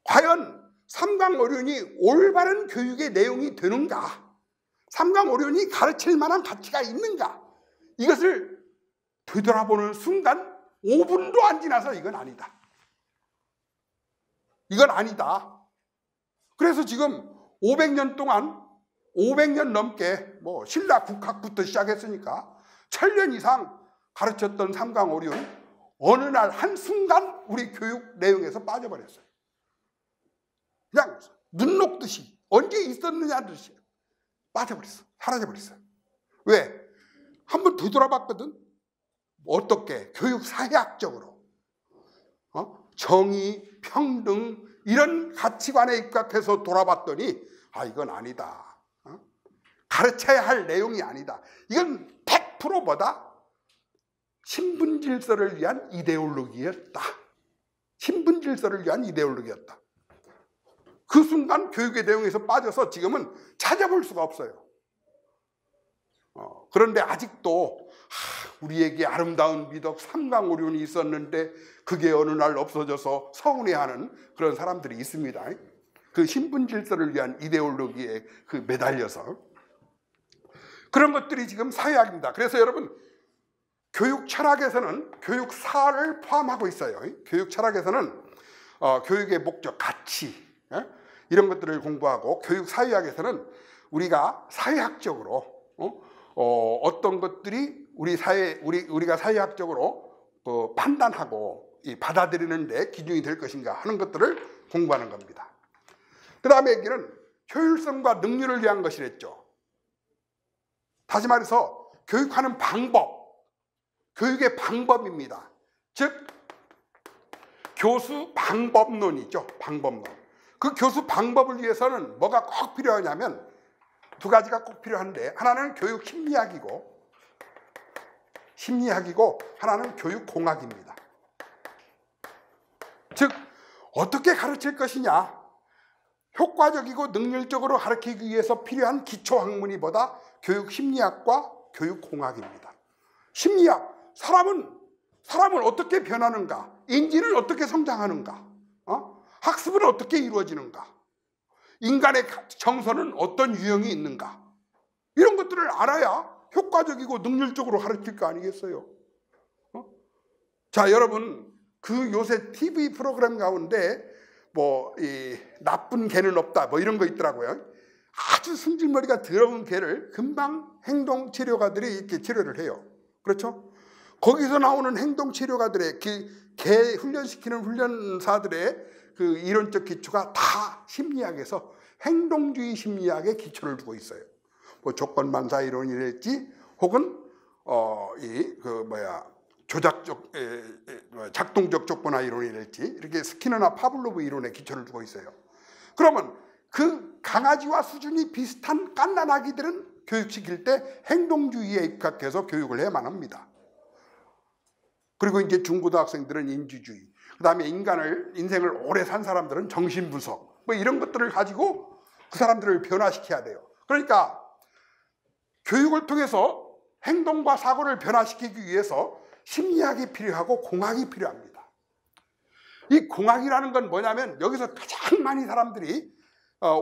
과연 삼강오륜이 올바른 교육의 내용이 되는가? 삼강오륜이 가르칠 만한 가치가 있는가? 이것을 되돌아보는 순간 5분도 안 지나서 이건 아니다. 이건 아니다. 그래서 지금 500년 동안 500년 넘게 뭐 신라 국학부터 시작했으니까 1000년 이상 가르쳤던 삼강오륜 어느 날 한순간 우리 교육 내용에서 빠져버렸어요. 그냥 눈 녹듯이 언제 있었느냐 듯이 빠져버렸어. 사라져버렸어요. 왜? 한번 되돌아봤거든. 어떻게? 교육 사회학적으로 정의, 평등 이런 가치관에 입각해서 돌아봤더니 이건 아니다. 가르쳐야 할 내용이 아니다. 이건 100% 뭐다? 신분질서를 위한 이데올로기였다. 신분질서를 위한 이데올로기였다. 그 순간 교육의 내용에서 빠져서 지금은 찾아볼 수가 없어요. 그런데 아직도 우리에게 아름다운 미덕 삼강오륜이 있었는데 그게 어느 날 없어져서 서운해하는 그런 사람들이 있습니다. 그 신분질서를 위한 이데올로기에 매달려서 그런 것들이 지금 사회학입니다. 그래서 여러분 교육 철학에서는 교육사를 포함하고 있어요. 교육 철학에서는 교육의 목적, 가치 이런 것들을 공부하고 교육 사회학에서는 우리가 사회학적으로 어떤 것들이 우리가 사회학적으로 판단하고 받아들이는데 기준이 될 것인가 하는 것들을 공부하는 겁니다. 그 다음에 여기는 효율성과 능률을 위한 것이랬죠. 다시 말해서 교육하는 방법, 교육의 방법입니다. 즉 교수 방법론이죠. 방법론. 그 교수 방법을 위해서는 뭐가 꼭 필요하냐면 두 가지가 꼭 필요한데 하나는 교육 심리학이고 하나는 교육공학입니다. 즉 어떻게 가르칠 것이냐, 효과적이고 능률적으로 가르치기 위해서 필요한 기초학문이 뭐다? 교육심리학과 교육공학입니다. 심리학, 사람은 어떻게 변하는가, 인지는 어떻게 성장하는가, 학습은 어떻게 이루어지는가, 인간의 정서는 어떤 유형이 있는가, 이런 것들을 알아야 효과적이고 능률적으로 가르칠 거 아니겠어요? 자, 여러분 그 요새 TV 프로그램 가운데 이 나쁜 개는 없다 뭐 이런 거 있더라고요. 아주 승질머리가 더러운 개를 금방 행동치료가들이 이렇게 치료를 해요. 그렇죠? 거기서 나오는 행동치료가들의 개 훈련시키는 훈련사들의 그 이론적 기초가 다 심리학에서 행동주의 심리학의 기초를 두고 있어요. 뭐 조건반사 이론이랄지 혹은 작동적 조건화 이론이랄지 이렇게 스키너나 파블로브 이론의 기초를 두고 있어요. 그러면 그 강아지와 수준이 비슷한 갓난아기들은 교육시킬 때 행동주의에 입각해서 교육을 해야만 합니다. 그리고 이제 중고등학생들은 인지주의, 그 다음에 인생을 오래 산 사람들은 정신분석 뭐 이런 것들을 가지고 그 사람들을 변화시켜야 돼요. 그러니까 교육을 통해서 행동과 사고를 변화시키기 위해서 심리학이 필요하고 공학이 필요합니다. 이 공학이라는 건 뭐냐면 여기서 가장 많이 사람들이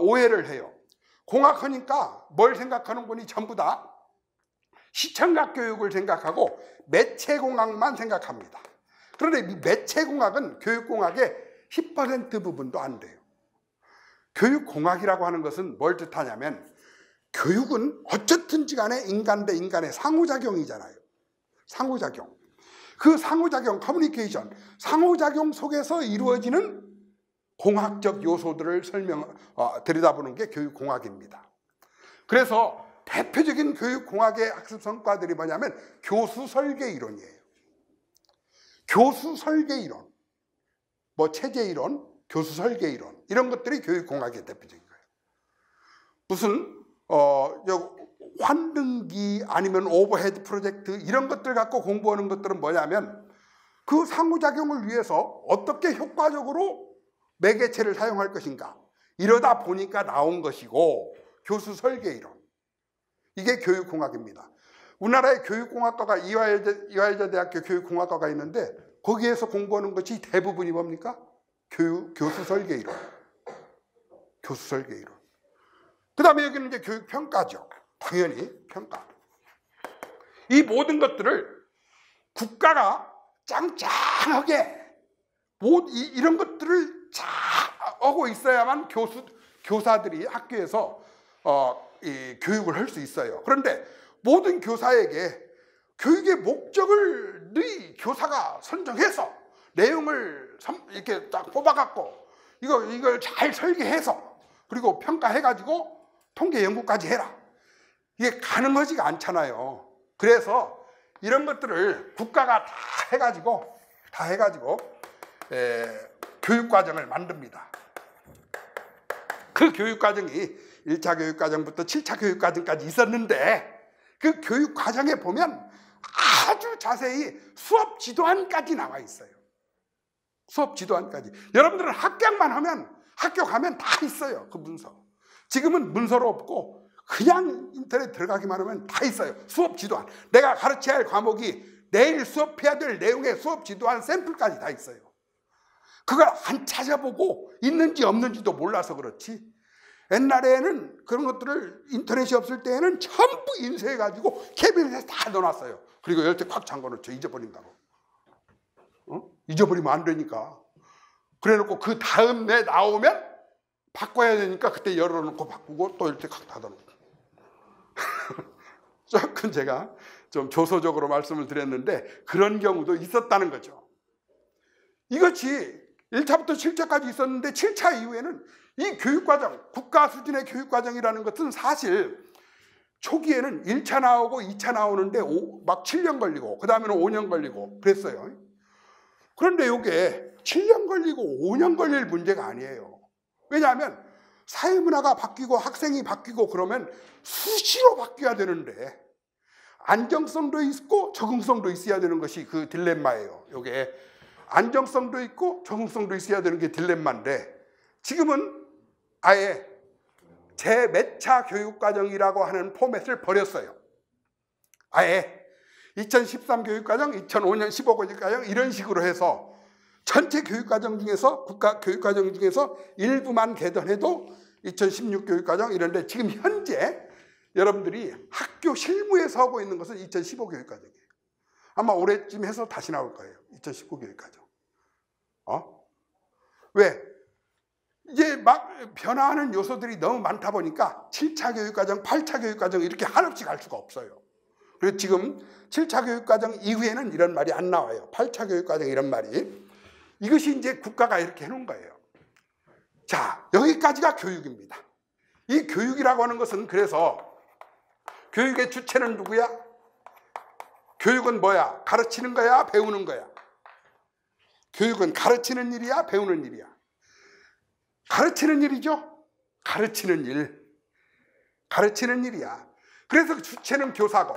오해를 해요. 공학하니까 뭘 생각하는 분이 전부 다 시청각 교육을 생각하고 매체공학만 생각합니다. 그런데 이 매체공학은 교육공학의 10% 부분도 안 돼요. 교육공학이라고 하는 것은 뭘 뜻하냐면 교육은 어쨌든지 간에 인간 대 인간의 상호작용이잖아요. 상호작용. 그 상호작용, 커뮤니케이션, 상호작용 속에서 이루어지는 공학적 요소들을 들여다보는 게 교육공학입니다. 그래서 대표적인 교육공학의 학습 성과들이 뭐냐면 교수 설계 이론이에요. 교수 설계 이론, 뭐 체제 이론, 교수 설계 이론, 이런 것들이 교육공학의 대표적인 거예요. 무슨 환등기 아니면 오버헤드 프로젝트 이런 것들 갖고 공부하는 것들은 뭐냐면 그 상호작용을 위해서 어떻게 효과적으로 매개체를 사용할 것인가, 이러다 보니까 나온 것이고 교수 설계 이론, 이게 교육공학입니다. 우리나라에 교육공학과가 이화여자 대학교 교육공학과가 있는데 거기에서 공부하는 것이 대부분이 뭡니까? 교수 설계 이론, 교수 설계 이론. 그 다음에 여기는 이제 교육평가죠. 당연히 평가. 이 모든 것들을 국가가 짱짱하게 이런 것들을 잘 하고 있어야만 교사들이 학교에서 이 교육을 할 수 있어요. 그런데 모든 교사에게 교육의 목적을 교사가 선정해서 내용을 이렇게 딱 뽑아갖고 이걸 잘 설계해서 그리고 평가해가지고 통계 연구까지 해라, 이게 가능하지가 않잖아요. 그래서 이런 것들을 국가가 다 해가지고 교육과정을 만듭니다. 그 교육과정이 1차 교육과정부터 7차 교육과정까지 있었는데 그 교육과정에 보면 아주 자세히 수업 지도안까지 나와 있어요. 수업 지도안까지. 여러분들은 학교 가면 다 있어요. 그 문서. 지금은 문서로 없고 그냥 인터넷 들어가기만 하면 다 있어요. 수업 지도안. 내가 가르쳐야 할 과목이 내일 수업해야 될 내용의 수업 지도안 샘플까지 다 있어요. 그걸 안 찾아보고 있는지 없는지도 몰라서 그렇지, 옛날에는 그런 것들을 인터넷이 없을 때에는 전부 인쇄해가지고 캐비넷에 다 넣어놨어요. 그리고 열 때 꽉 잠궈놓죠. 잊어버린다고. 잊어버리면 안 되니까. 그래놓고 그 다음에 나오면 바꿔야 되니까 그때 열어놓고 바꾸고 또 이렇게 꽉 닫아놓고. 조금 제가 좀 조소적으로 말씀을 드렸는데 그런 경우도 있었다는 거죠. 이것이 1차부터 7차까지 있었는데 7차 이후에는 이 교육과정, 국가 수준의 교육과정이라는 것은 사실 초기에는 1차 나오고 2차 나오는데 막 7년 걸리고 그 다음에는 5년 걸리고 그랬어요. 그런데 이게 7년 걸리고 5년 걸릴 문제가 아니에요. 왜냐하면 사회문화가 바뀌고 학생이 바뀌고 그러면 수시로 바뀌어야 되는데 안정성도 있고 적응성도 있어야 되는 것이 그 딜레마예요. 이게 안정성도 있고 적응성도 있어야 되는 게 딜레마인데 지금은 아예 재매차 교육과정이라고 하는 포맷을 버렸어요. 아예 2013 교육과정, 2005년 15 교육과정 이런 식으로 해서 전체 교육과정 중에서 국가 교육과정 중에서 일부만 개선해도 2016 교육과정 이런데 지금 현재 여러분들이 학교 실무에서 하고 있는 것은 2015 교육과정이에요. 아마 올해쯤 해서 다시 나올 거예요. 2019 교육과정. 왜? 이제 막 변화하는 요소들이 너무 많다 보니까 7차 교육과정, 8차 교육과정 이렇게 한없이 갈 수가 없어요. 그래서 지금 7차 교육과정 이후에는 이런 말이 안 나와요. 8차 교육과정 이런 말이. 이것이 이제 국가가 이렇게 해놓은 거예요. 자, 여기까지가 교육입니다. 이 교육이라고 하는 것은 그래서 교육의 주체는 누구야? 교육은 뭐야? 가르치는 거야? 배우는 거야? 교육은 가르치는 일이야? 배우는 일이야? 가르치는 일이죠? 가르치는 일. 가르치는 일이야. 그래서 주체는 교사고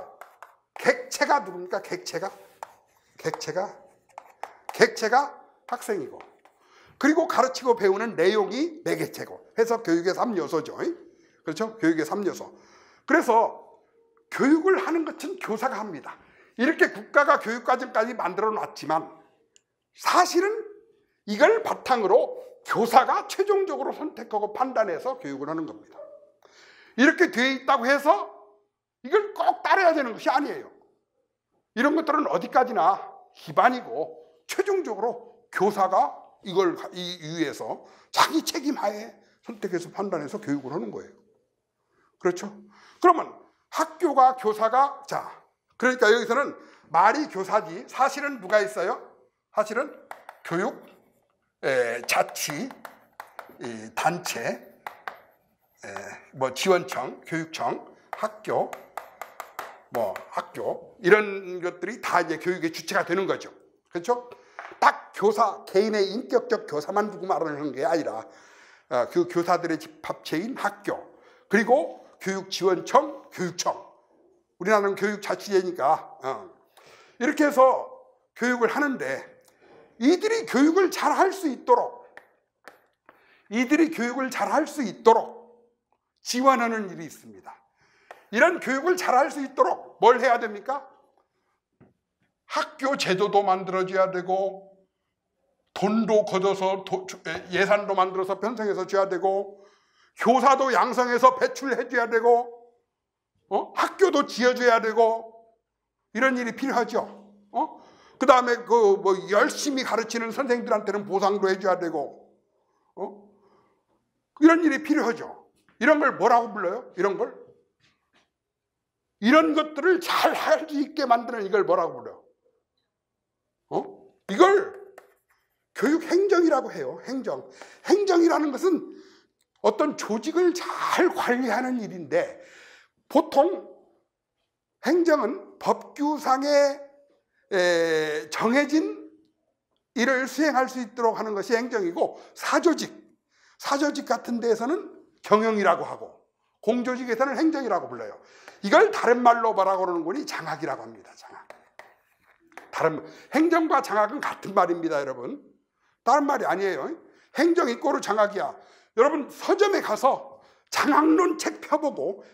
객체가 누굽니까? 객체가 학생이고 그리고 가르치고 배우는 내용이 매개체고 해서 교육의 3요소죠. 그렇죠? 교육의 3요소. 그래서 교육을 하는 것은 교사가 합니다. 이렇게 국가가 교육과정까지 만들어 놨지만 사실은 이걸 바탕으로 교사가 최종적으로 선택하고 판단해서 교육을 하는 겁니다. 이렇게 되어 있다고 해서 이걸 꼭 따라야 되는 것이 아니에요. 이런 것들은 어디까지나 기반이고 최종적으로 교사가 이걸 위해서 자기 책임하에 선택해서 판단해서 교육을 하는 거예요. 그렇죠? 그러면 학교가 교사가, 자, 그러니까 여기서는 말이 교사지 사실은 누가 있어요? 사실은 교육, 자치, 단체, 뭐 지원청, 교육청, 학교, 이런 것들이 다 이제 교육의 주체가 되는 거죠. 그렇죠? 딱 교사, 개인의 인격적 교사만 두고 말하는 게 아니라 그 교사들의 집합체인 학교, 그리고 교육지원청, 교육청, 우리나라는 교육자치제니까 이렇게 해서 교육을 하는데 이들이 교육을 잘 할 수 있도록 지원하는 일이 있습니다. 이런 교육을 잘 할 수 있도록 뭘 해야 됩니까? 학교 제도도 만들어줘야 되고 돈도 걷어서 예산도 만들어서 편성해서 줘야 되고 교사도 양성해서 배출해 줘야 되고 학교도 지어줘야 되고 이런 일이 필요하죠. 그 다음에 열심히 가르치는 선생님들한테는 보상도 해줘야 되고 이런 일이 필요하죠. 이런 걸 뭐라고 불러요? 이런 것들을 잘 할 수 있게 만드는 이걸 뭐라고 불러요? 이걸 교육행정이라고 해요. 행정이라는 것은 어떤 조직을 잘 관리하는 일인데 보통 행정은 법규상에 정해진 일을 수행할 수 있도록 하는 것이 행정이고 사조직 같은 데에서는 경영이라고 하고 공조직에서는 행정이라고 불러요. 이걸 다른 말로 뭐라고 그러는 거니? 장학이라고 합니다. 장학. 행정과 장학은 같은 말입니다, 여러분. 다른 말이 아니에요. 행정 이꼬르 장학이야. 여러분 서점에 가서 장학론 책 펴보고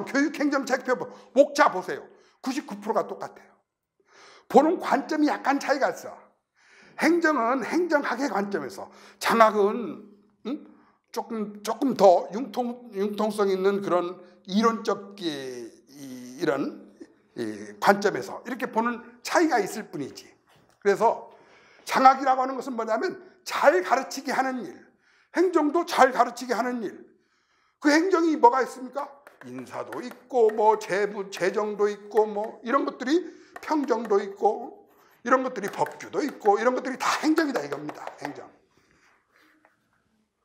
교육행정 책 펴보고 목차 보세요. 99%가 똑같아요. 보는 관점이 약간 차이가 있어. 행정은 행정학의 관점에서, 장학은 조금 더 융통성 있는 그런 이론적 이런 관점에서 이렇게 보는 차이가 있을 뿐이지. 그래서 장학이라고 하는 것은 뭐냐면 잘 가르치게 하는 일, 행정도 잘 가르치게 하는 일. 그 행정이 뭐가 있습니까? 인사도 있고 재정도 있고 이런 것들이 평정도 있고 이런 것들이 법규도 있고 이런 것들이 다 행정이다 이겁니다. 행정.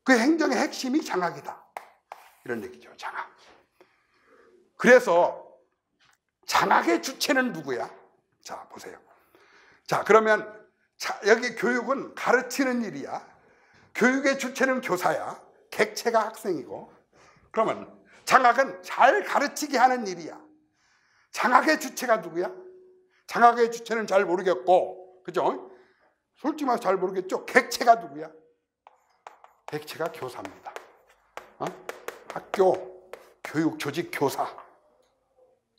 그 행정의 핵심이 장학이다. 이런 얘기죠. 장학. 그래서 장학의 주체는 누구야? 자, 보세요. 자, 그러면 여기 교육은 가르치는 일이야. 교육의 주체는 교사야. 객체가 학생이고. 그러면 장학은 잘 가르치게 하는 일이야. 장학의 주체가 누구야? 장학의 주체는 잘 모르겠고, 그죠? 솔직히 말해서 잘 모르겠죠? 객체가 누구야? 객체가 교사입니다. 학교, 교육, 조직, 교사.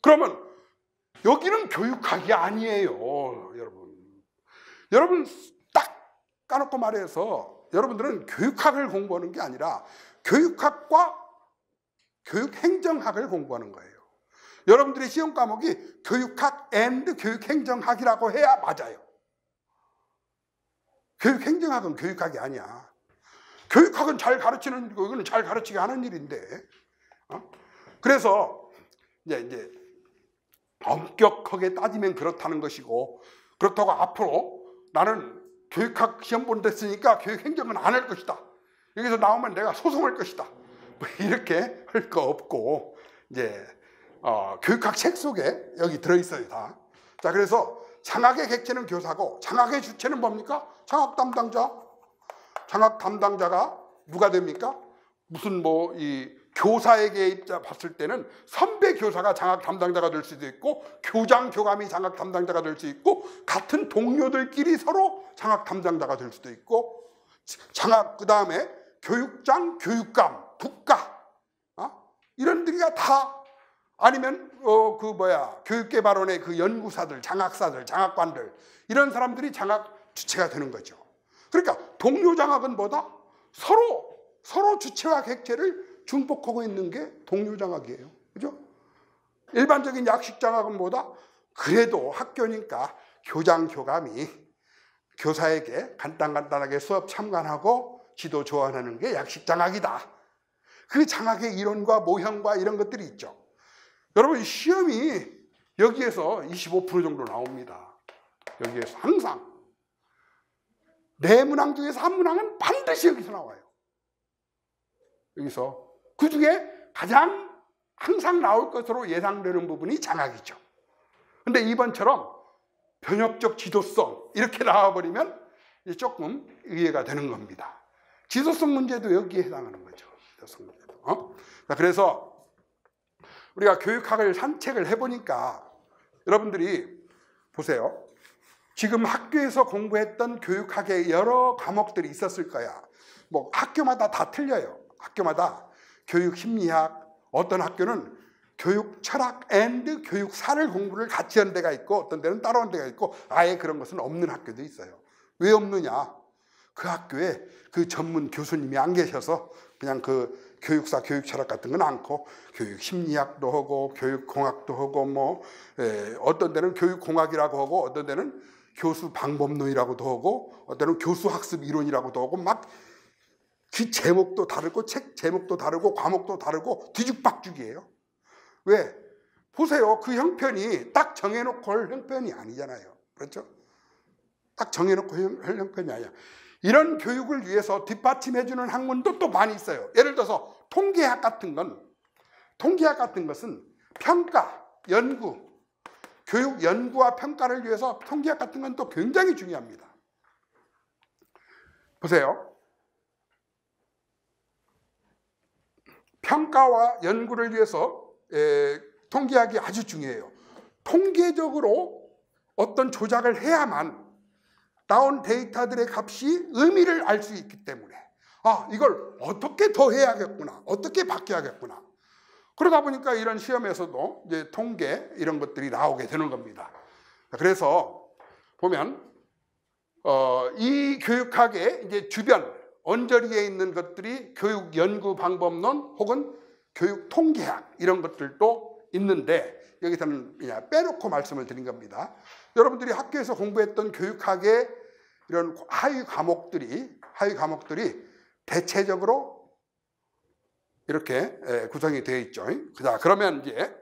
그러면 여기는 교육학이 아니에요, 여러분. 여러분 딱 까놓고 말해서 여러분들은 교육학을 공부하는 게 아니라 교육학과 교육행정학을 공부하는 거예요. 여러분들의 시험 과목이 교육학 앤드 교육행정학이라고 해야 맞아요. 교육행정학은 교육학이 아니야. 교육학은 잘 가르치는 거, 이거는 잘 가르치게 하는 일인데. 그래서 이제 엄격하게 따지면 그렇다는 것이고, 그렇다고 앞으로 나는 교육학 시험 본 됐으니까 교육행정은 안 할 것이다. 여기서 나오면 내가 소송할 것이다. 이렇게 할 거 없고, 이제 교육학 책 속에 여기 들어있어요, 다. 자, 그래서 장학의 객체는 교사고, 장학의 주체는 뭡니까? 장학 담당자. 장학 담당자가 누가 됩니까? 무슨 이 교사에게 입자 봤을 때는 선배 교사가 장학 담당자가 될 수도 있고, 교장 교감이 장학 담당자가 될 수 있고, 같은 동료들끼리 서로 장학 담당자가 될 수도 있고, 장학 그 다음에 교육장, 교육감, 국가 이런 데가 다, 아니면 교육개발원의 그 연구사들, 장학사들, 장학관들 이런 사람들이 장학 주체가 되는 거죠. 그러니까 동료 장학은 뭐다? 서로 주체와 객체를 중복하고 있는 게 동료 장학이에요. 그죠? 일반적인 약식 장학은 뭐다? 그래도 학교니까 교장, 교감이 교사에게 간단하게 수업 참관하고 지도 조언하는 게 약식 장학이다. 그 장학의 이론과 모형과 이런 것들이 있죠. 여러분 시험이 여기에서 25% 정도 나옵니다. 여기에서 항상. 네 문항 중에서 한 문항은 반드시 여기서 나와요. 여기서 그 중에 가장 항상 나올 것으로 예상되는 부분이 장학이죠. 근데 이번처럼 변혁적 지도성 이렇게 나와버리면 조금 이해가 되는 겁니다. 지도성 문제도 여기에 해당하는 거죠. 지도성 문제도. 자, 그래서 우리가 교육학을 산책을 해보니까 여러분들이 보세요. 지금 학교에서 공부했던 교육학의 여러 과목들이 있었을 거야. 뭐 학교마다 다 틀려요. 학교마다 교육 심리학, 어떤 학교는 교육 철학 앤드 교육사를 공부를 같이 한 데가 있고 어떤 데는 따로 한 데가 있고 아예 그런 것은 없는 학교도 있어요. 왜 없느냐? 그 학교에 그 전문 교수님이 안 계셔서 그냥 그 교육사, 교육철학 같은 건 않고 교육 심리학도 하고 교육공학도 하고 뭐 어떤 데는 교육공학이라고 하고 어떤 데는 교수 방법론이라고도 하고 어떤 데는 교수학습 이론이라고도 하고 막 그 제목도 다르고 책 제목도 다르고 과목도 다르고 뒤죽박죽이에요. 왜? 보세요. 그 형편이 딱 정해놓고 할 형편이 아니잖아요. 그렇죠? 딱 정해놓고 할 형편이 아니야. 이런 교육을 위해서 뒷받침해주는 학문도 또 많이 있어요. 예를 들어서 통계학 같은 것은 평가, 연구, 교육 연구와 평가를 위해서 통계학 같은 건 또 굉장히 중요합니다. 보세요. 평가와 연구를 위해서 통계학이 아주 중요해요. 통계적으로 어떤 조작을 해야만 나온 데이터들의 값이 의미를 알 수 있기 때문에 이걸 어떻게 더 해야겠구나, 어떻게 바뀌어야겠구나. 그러다 보니까 이런 시험에서도 이제 통계 이런 것들이 나오게 되는 겁니다. 그래서 보면 이 교육학의 이제 주변 언저리에 있는 것들이 교육 연구 방법론 혹은 교육 통계학 이런 것들도 있는데 여기서는 그냥 빼놓고 말씀을 드린 겁니다. 여러분들이 학교에서 공부했던 교육학의 이런 하위 과목들이 대체적으로 이렇게 구성이 되어 있죠. 자, 그러면 이제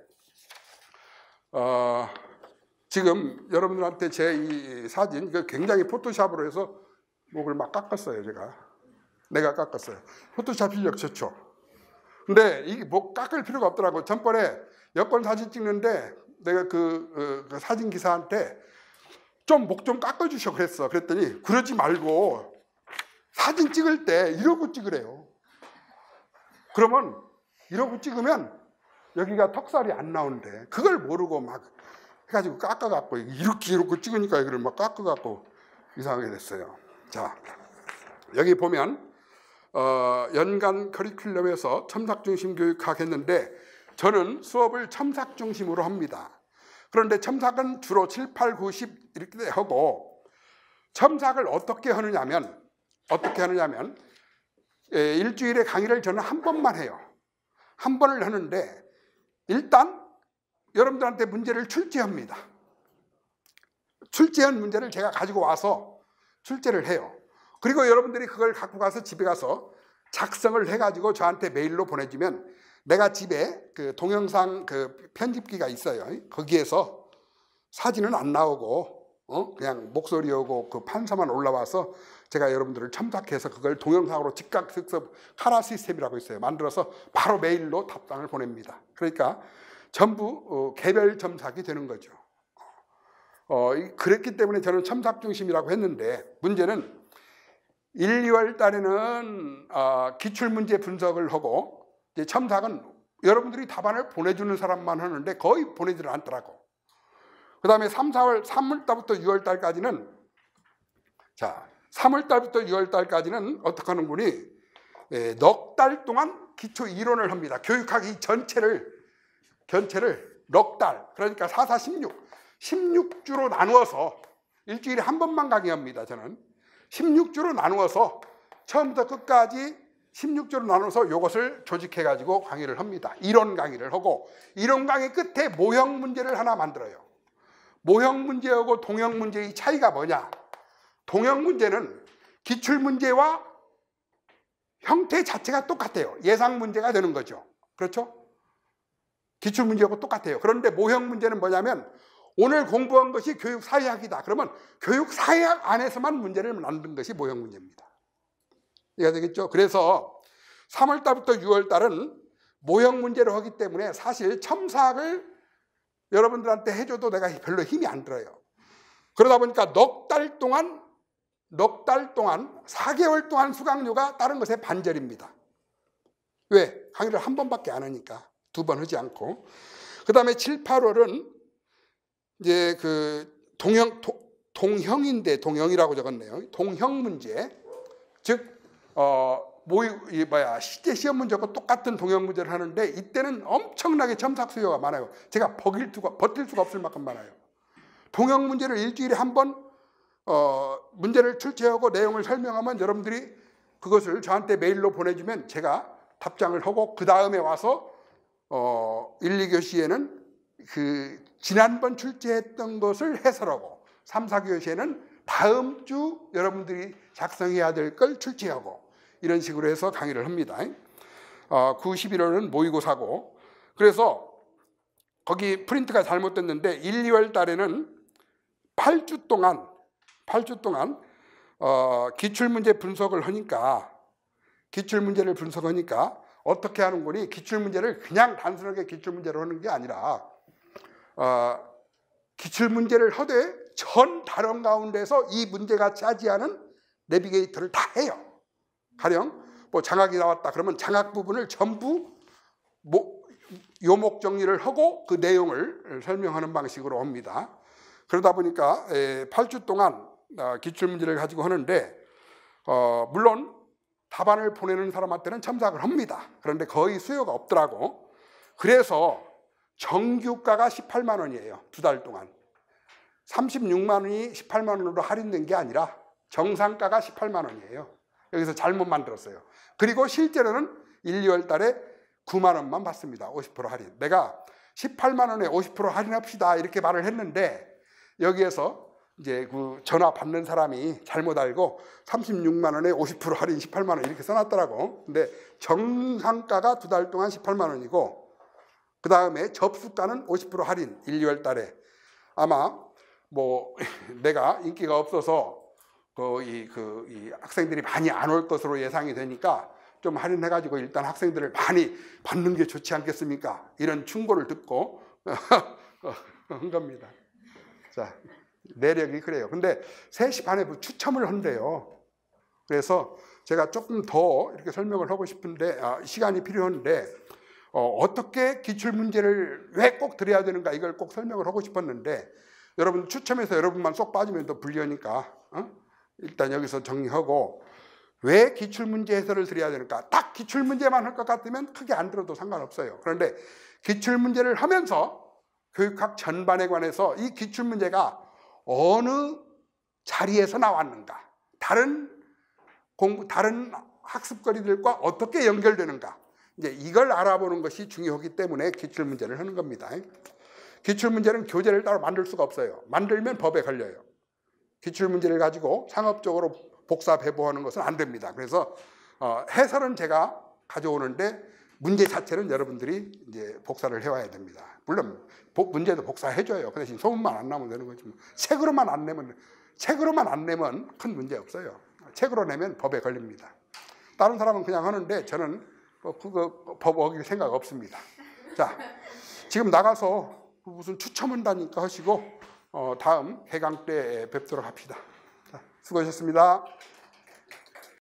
지금 여러분들한테 제 이 사진 굉장히 포토샵으로 해서 목을 막 깎았어요. 내가 깎았어요. 포토샵 실력 좋죠. 근데 이게 뭐 깎을 필요가 없더라고. 전번에 여권 사진 찍는데 내가 그 사진 기사한테 좀 목 좀 깎아주셔 그랬어. 그랬더니 그러지 말고 사진 찍을 때 이러고 찍으래요. 그러면 이러고 찍으면 여기가 턱살이 안 나오는데 그걸 모르고 막 해가지고 깎아갖고 이렇게 찍으니까 이걸 막 깎아갖고 이상하게 됐어요. 자, 여기 보면 연간 커리큘럼에서 첨삭중심 교육학 했는데 저는 수업을 첨삭 중심으로 합니다. 그런데 첨삭은 주로 7, 8, 9, 10 이렇게 하고 첨삭을 어떻게 하느냐면 일주일에 강의를 저는 한 번만 해요. 한 번을 하는데 일단 여러분들한테 문제를 출제합니다. 출제한 문제를 제가 가지고 와서 출제를 해요. 그리고 여러분들이 그걸 갖고 가서 집에 가서 작성을 해가지고 저한테 메일로 보내주면 내가 집에 그 동영상 그 편집기가 있어요. 거기에서 사진은 안 나오고 그냥 목소리하고 그 판서만 올라와서 제가 여러분들을 첨삭해서 그걸 동영상으로 즉각 득습 카라 시스템이라고 있어요. 만들어서 바로 메일로 답장을 보냅니다. 그러니까 전부 개별 첨삭이 되는 거죠. 그랬기 때문에 저는 첨삭 중심이라고 했는데 문제는 1, 2월 달에는 기출문제 분석을 하고 이제 첨삭은 여러분들이 답안을 보내주는 사람만 하는데 거의 보내지를 않더라고. 그 다음에 3월 달부터 6월 달까지는 3월 달부터 6월 달까지는 어떻게 하는군이 넉 달 동안 기초 이론을 합니다. 교육학 이 전체를 넉 달, 그러니까 4, 4, 16, 16주로 나누어서 일주일에 한 번만 강의합니다. 저는 16주로 나누어서 처음부터 끝까지 16주로 나눠서 이것을 조직해 가지고 강의를 합니다. 이론 강의를 하고, 이론 강의 끝에 모형 문제를 하나 만들어요. 모형 문제하고 동형 문제의 차이가 뭐냐? 동형 문제는 기출 문제와 형태 자체가 똑같아요. 예상 문제가 되는 거죠. 그렇죠? 기출 문제하고 똑같아요. 그런데 모형 문제는 뭐냐면, 오늘 공부한 것이 교육 사회학이다. 그러면 교육 사회학 안에서만 문제를 만든 것이 모형 문제입니다. 이해가 되겠죠? 그래서 3월 달부터 6월 달은 모형 문제를 하기 때문에 사실 첨삭을 여러분들한테 해줘도 내가 별로 힘이 안 들어요. 그러다 보니까 넉 달 동안 4개월 동안 수강료가 다른 것의 반절입니다. 왜? 강의를 한 번밖에 안 하니까. 2번 하지 않고. 그 다음에 7, 8월은 이제 그 동형인데, 동형이라고 적었네요. 동형 문제. 즉, 시제 시험 문제하고 똑같은 동형 문제를 하는데, 이때는 엄청나게 첨삭 수요가 많아요. 제가 버틸 수가 없을 만큼 많아요. 동형 문제를 일주일에 한 번 문제를 출제하고 내용을 설명하면 여러분들이 그것을 저한테 메일로 보내주면 제가 답장을 하고, 그 다음에 와서 1, 2교시에는 그 지난번 출제했던 것을 해설하고, 3, 4교시에는 다음 주 여러분들이 작성해야 될 걸 출제하고, 이런 식으로 해서 강의를 합니다. 9, 11월은 모의고사고, 그래서 거기 프린트가 잘못됐는데 1, 2월 달에는 8주 동안 기출문제 분석을 하니까, 기출문제를 분석하니까 어떻게 하는 거니? 기출문제를 그냥 단순하게 기출문제로 하는 게 아니라 기출문제를 하되 전 단원 가운데서 이 문제가 차지하는 내비게이터를 다 해요. 가령 뭐 장학이 나왔다 그러면 장학 부분을 전부 요목 정리를 하고 그 내용을 설명하는 방식으로 합니다. 그러다 보니까 8주 동안 기출문제를 가지고 하는데, 물론 답안을 보내는 사람한테는 첨삭을 합니다. 그런데 거의 수요가 없더라고. 그래서 정규가가 18만 원이에요. 2달 동안. 36만 원이 18만 원으로 할인된 게 아니라 정상가가 18만 원이에요. 여기서 잘못 만들었어요. 그리고 실제로는 1, 2월 달에 9만 원만 받습니다. 50% 할인. 내가 18만 원에 50% 할인합시다 이렇게 말을 했는데, 여기에서 이제 그 전화 받는 사람이 잘못 알고 36만 원에 50% 할인 18만 원 이렇게 써놨더라고. 근데 정상가가 2달 동안 18만 원이고, 그 다음에 접수가는 50% 할인 1, 2월 달에. 아마 뭐 내가 인기가 없어서 이 학생들이 많이 안 올 것으로 예상이 되니까 좀 할인해가지고 일단 학생들을 많이 받는 게 좋지 않겠습니까? 이런 충고를 듣고 한 겁니다. 자, 내력이 그래요. 근데 3시 반에 추첨을 한대요. 그래서 제가 조금 더 이렇게 설명을 하고 싶은데, 시간이 필요한데, 어떻게 기출문제를 왜 꼭 드려야 되는가, 이걸 꼭 설명을 하고 싶었는데, 여러분 추첨해서 여러분만 쏙 빠지면 더 불리하니까 일단 여기서 정리하고, 왜 기출문제 해설을 드려야 되는가? 딱 기출문제만 할 것 같으면 크게 안 들어도 상관없어요. 그런데 기출문제를 하면서 교육학 전반에 관해서 이 기출문제가 어느 자리에서 나왔는가, 다른 학습거리들과 어떻게 연결되는가, 이제 이걸 알아보는 것이 중요하기 때문에 기출문제를 하는 겁니다. 기출문제는 교재를 따로 만들 수가 없어요. 만들면 법에 걸려요. 기출문제를 가지고 상업적으로 복사 배부하는 것은 안 됩니다. 그래서 해설은 제가 가져오는데 문제 자체는 여러분들이 이제 복사를 해와야 됩니다. 물론 문제도 복사해줘요. 그 대신 소문만 안 나면 되는 거지. 책으로만 안 내면 큰 문제 없어요. 책으로 내면 법에 걸립니다. 다른 사람은 그냥 하는데 저는 그거 법 어길 생각 없습니다. 자, 지금 나가서 무슨 추첨한다니까 하시고 다음 개강 때 뵙도록 합시다. 자, 수고하셨습니다.